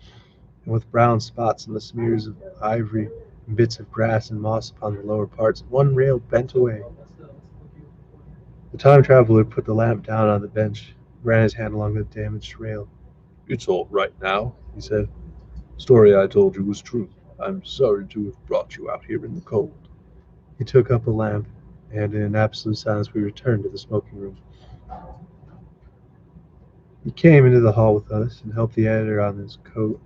Speaker 1: and with brown spots and the smears of ivory and bits of grass and moss upon the lower parts, one rail bent away. The time traveler put the lamp down on the bench, ran his hand along the damaged rail.
Speaker 2: It's all right now, he said. The story I told you was true. I'm sorry to have brought you out here in the cold.
Speaker 1: He took up a lamp, and in absolute silence we returned to the smoking room. He came into the hall with us and helped the editor on his coat.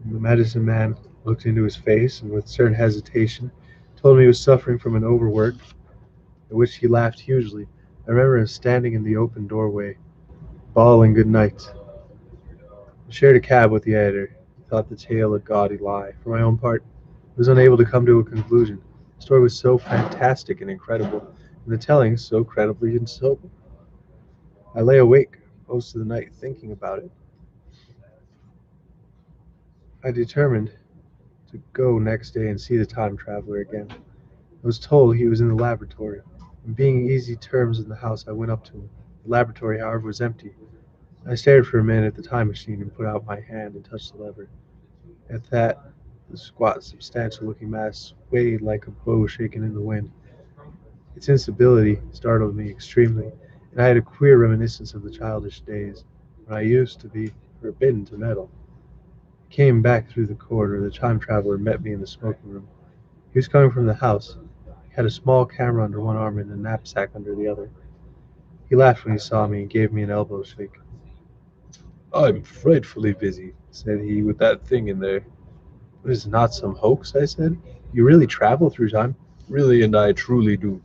Speaker 1: The medicine man looked into his face and, with certain hesitation, told me he was suffering from an overwork, at which he laughed hugely. I remember him standing in the open doorway, bawling good night. I shared a cab with the editor. He thought the tale a gaudy lie. For my own part, I was unable to come to a conclusion. The story was so fantastic and incredible, and the telling so credibly and sober. I lay awake most of the night thinking about it. I determined to go next day and see the time traveler again. I was told he was in the laboratory, and being easy terms in the house, I went up to him. The laboratory, however, was empty. I stared for a minute at the time machine and put out my hand and touched the lever. At that, the squat, substantial-looking mass swayed like a bow shaken in the wind. Its instability startled me extremely, and I had a queer reminiscence of the childish days when I used to be forbidden to meddle. I came back through the corridor. The time traveler met me in the smoking room. He was coming from the house. He had a small camera under one arm and a knapsack under the other. He laughed when he saw me and gave me an elbow shake.
Speaker 2: I'm frightfully busy, said he, with that thing in there.
Speaker 1: "It is not some hoax," I said. "You really travel through time?"
Speaker 2: Really and I truly do.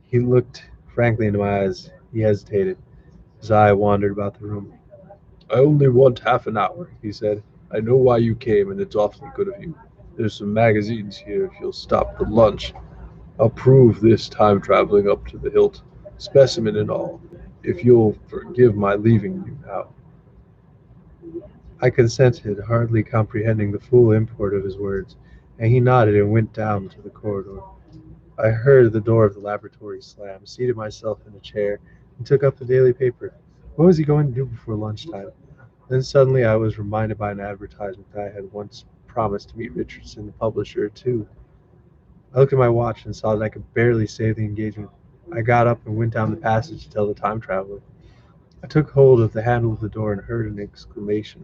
Speaker 1: He looked frankly into my eyes. He hesitated. His eye wandered about the room.
Speaker 2: I only want half an hour, he said. I know why you came, and it's awfully good of you. There's some magazines here if you'll stop for lunch. I'll prove this time traveling up to the hilt, specimen and all, if you'll forgive my leaving you now.
Speaker 1: I consented, hardly comprehending the full import of his words, and he nodded and went down to the corridor. I heard the door of the laboratory slam, seated myself in a chair, and took up the daily paper. What was he going to do before lunchtime? Then suddenly I was reminded by an advertisement that I had once promised to meet Richardson, the publisher, too. I looked at my watch and saw that I could barely save the engagement. I got up and went down the passage to tell the time traveler. I took hold of the handle of the door and heard an exclamation,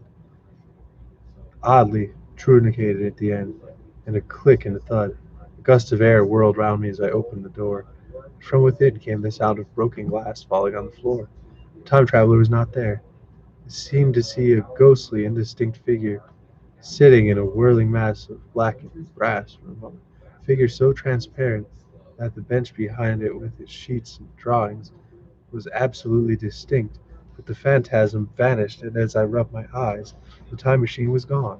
Speaker 1: oddly truncated at the end, and a click and a thud. A gust of air whirled round me as I opened the door. From within came the sound of broken glass falling on the floor. The time traveler was not there. I seemed to see a ghostly, indistinct figure sitting in a whirling mass of blackened brass for a moment, a figure so transparent that the bench behind it with its sheets and drawings was absolutely distinct, but the phantasm vanished, and as I rubbed my eyes, the time machine was gone,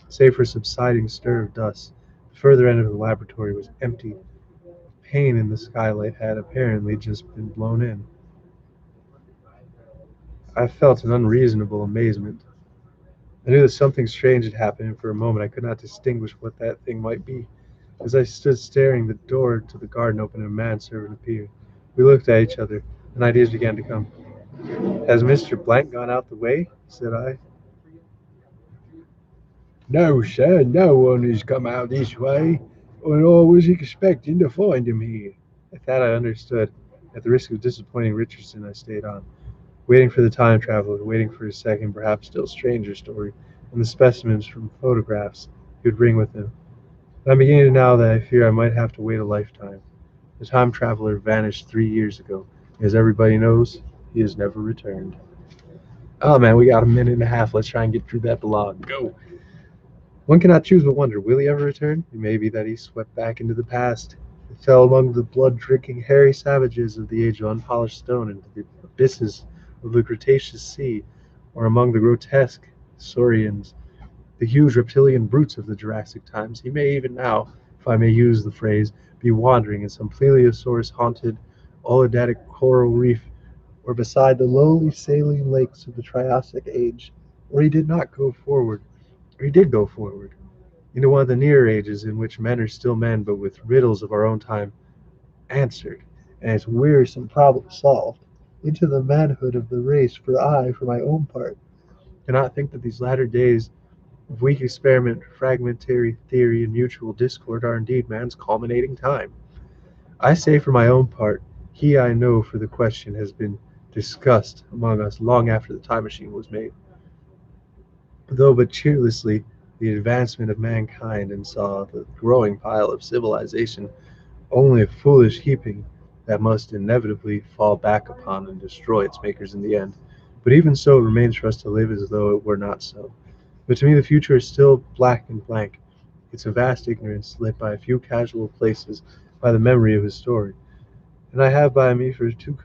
Speaker 1: save for a subsiding stir of dust. The further end of the laboratory was empty. A pane in the skylight had apparently just been blown in. I felt an unreasonable amazement. I knew that something strange had happened, and for a moment I could not distinguish what that thing might be. As I stood staring, the door to the garden opened and a manservant appeared. We looked at each other, and ideas began to come. "Has Mr. Blank gone out the way?" said I.
Speaker 2: No, sir, no one has come out this way, and I was expecting to find him here.
Speaker 1: At that I understood. At the risk of disappointing Richardson, I stayed on, waiting for the time traveler, waiting for his second, perhaps still stranger story, and the specimens from photographs he would bring with him. But I'm beginning now that I fear I might have to wait a lifetime. The time traveler vanished 3 years ago. As everybody knows, he has never returned. Oh man, we got a minute and a half. Let's try and get through that blog.
Speaker 2: Go.
Speaker 1: One cannot choose but wonder, will he ever return? It may be that he swept back into the past. He fell among the blood-drinking, hairy savages of the age of unpolished stone into the abysses of the Cretaceous Sea, or among the grotesque saurians, the huge reptilian brutes of the Jurassic times. He may even now, if I may use the phrase, be wandering in some plesiosaurus-haunted, olidatic coral reef, or beside the lowly saline lakes of the Triassic age. Or he did not go forward, or he did go forward, into one of the nearer ages in which men are still men, but with riddles of our own time answered, and its wearisome problems solved, into the manhood of the race. For I, for my own part, cannot think that these latter days of weak experiment, fragmentary theory, and mutual discord are indeed man's culminating time. I say for my own part, he I know for the question has been discussed among us long after the time machine was made, though but cheerlessly the advancement of mankind and saw the growing pile of civilization only a foolish heaping that must inevitably fall back upon and destroy its makers in the end. But even so, it remains for us to live as though it were not so. But to me the future is still black and blank, its a vast ignorance lit by a few casual places by the memory of his story. And I have by me for two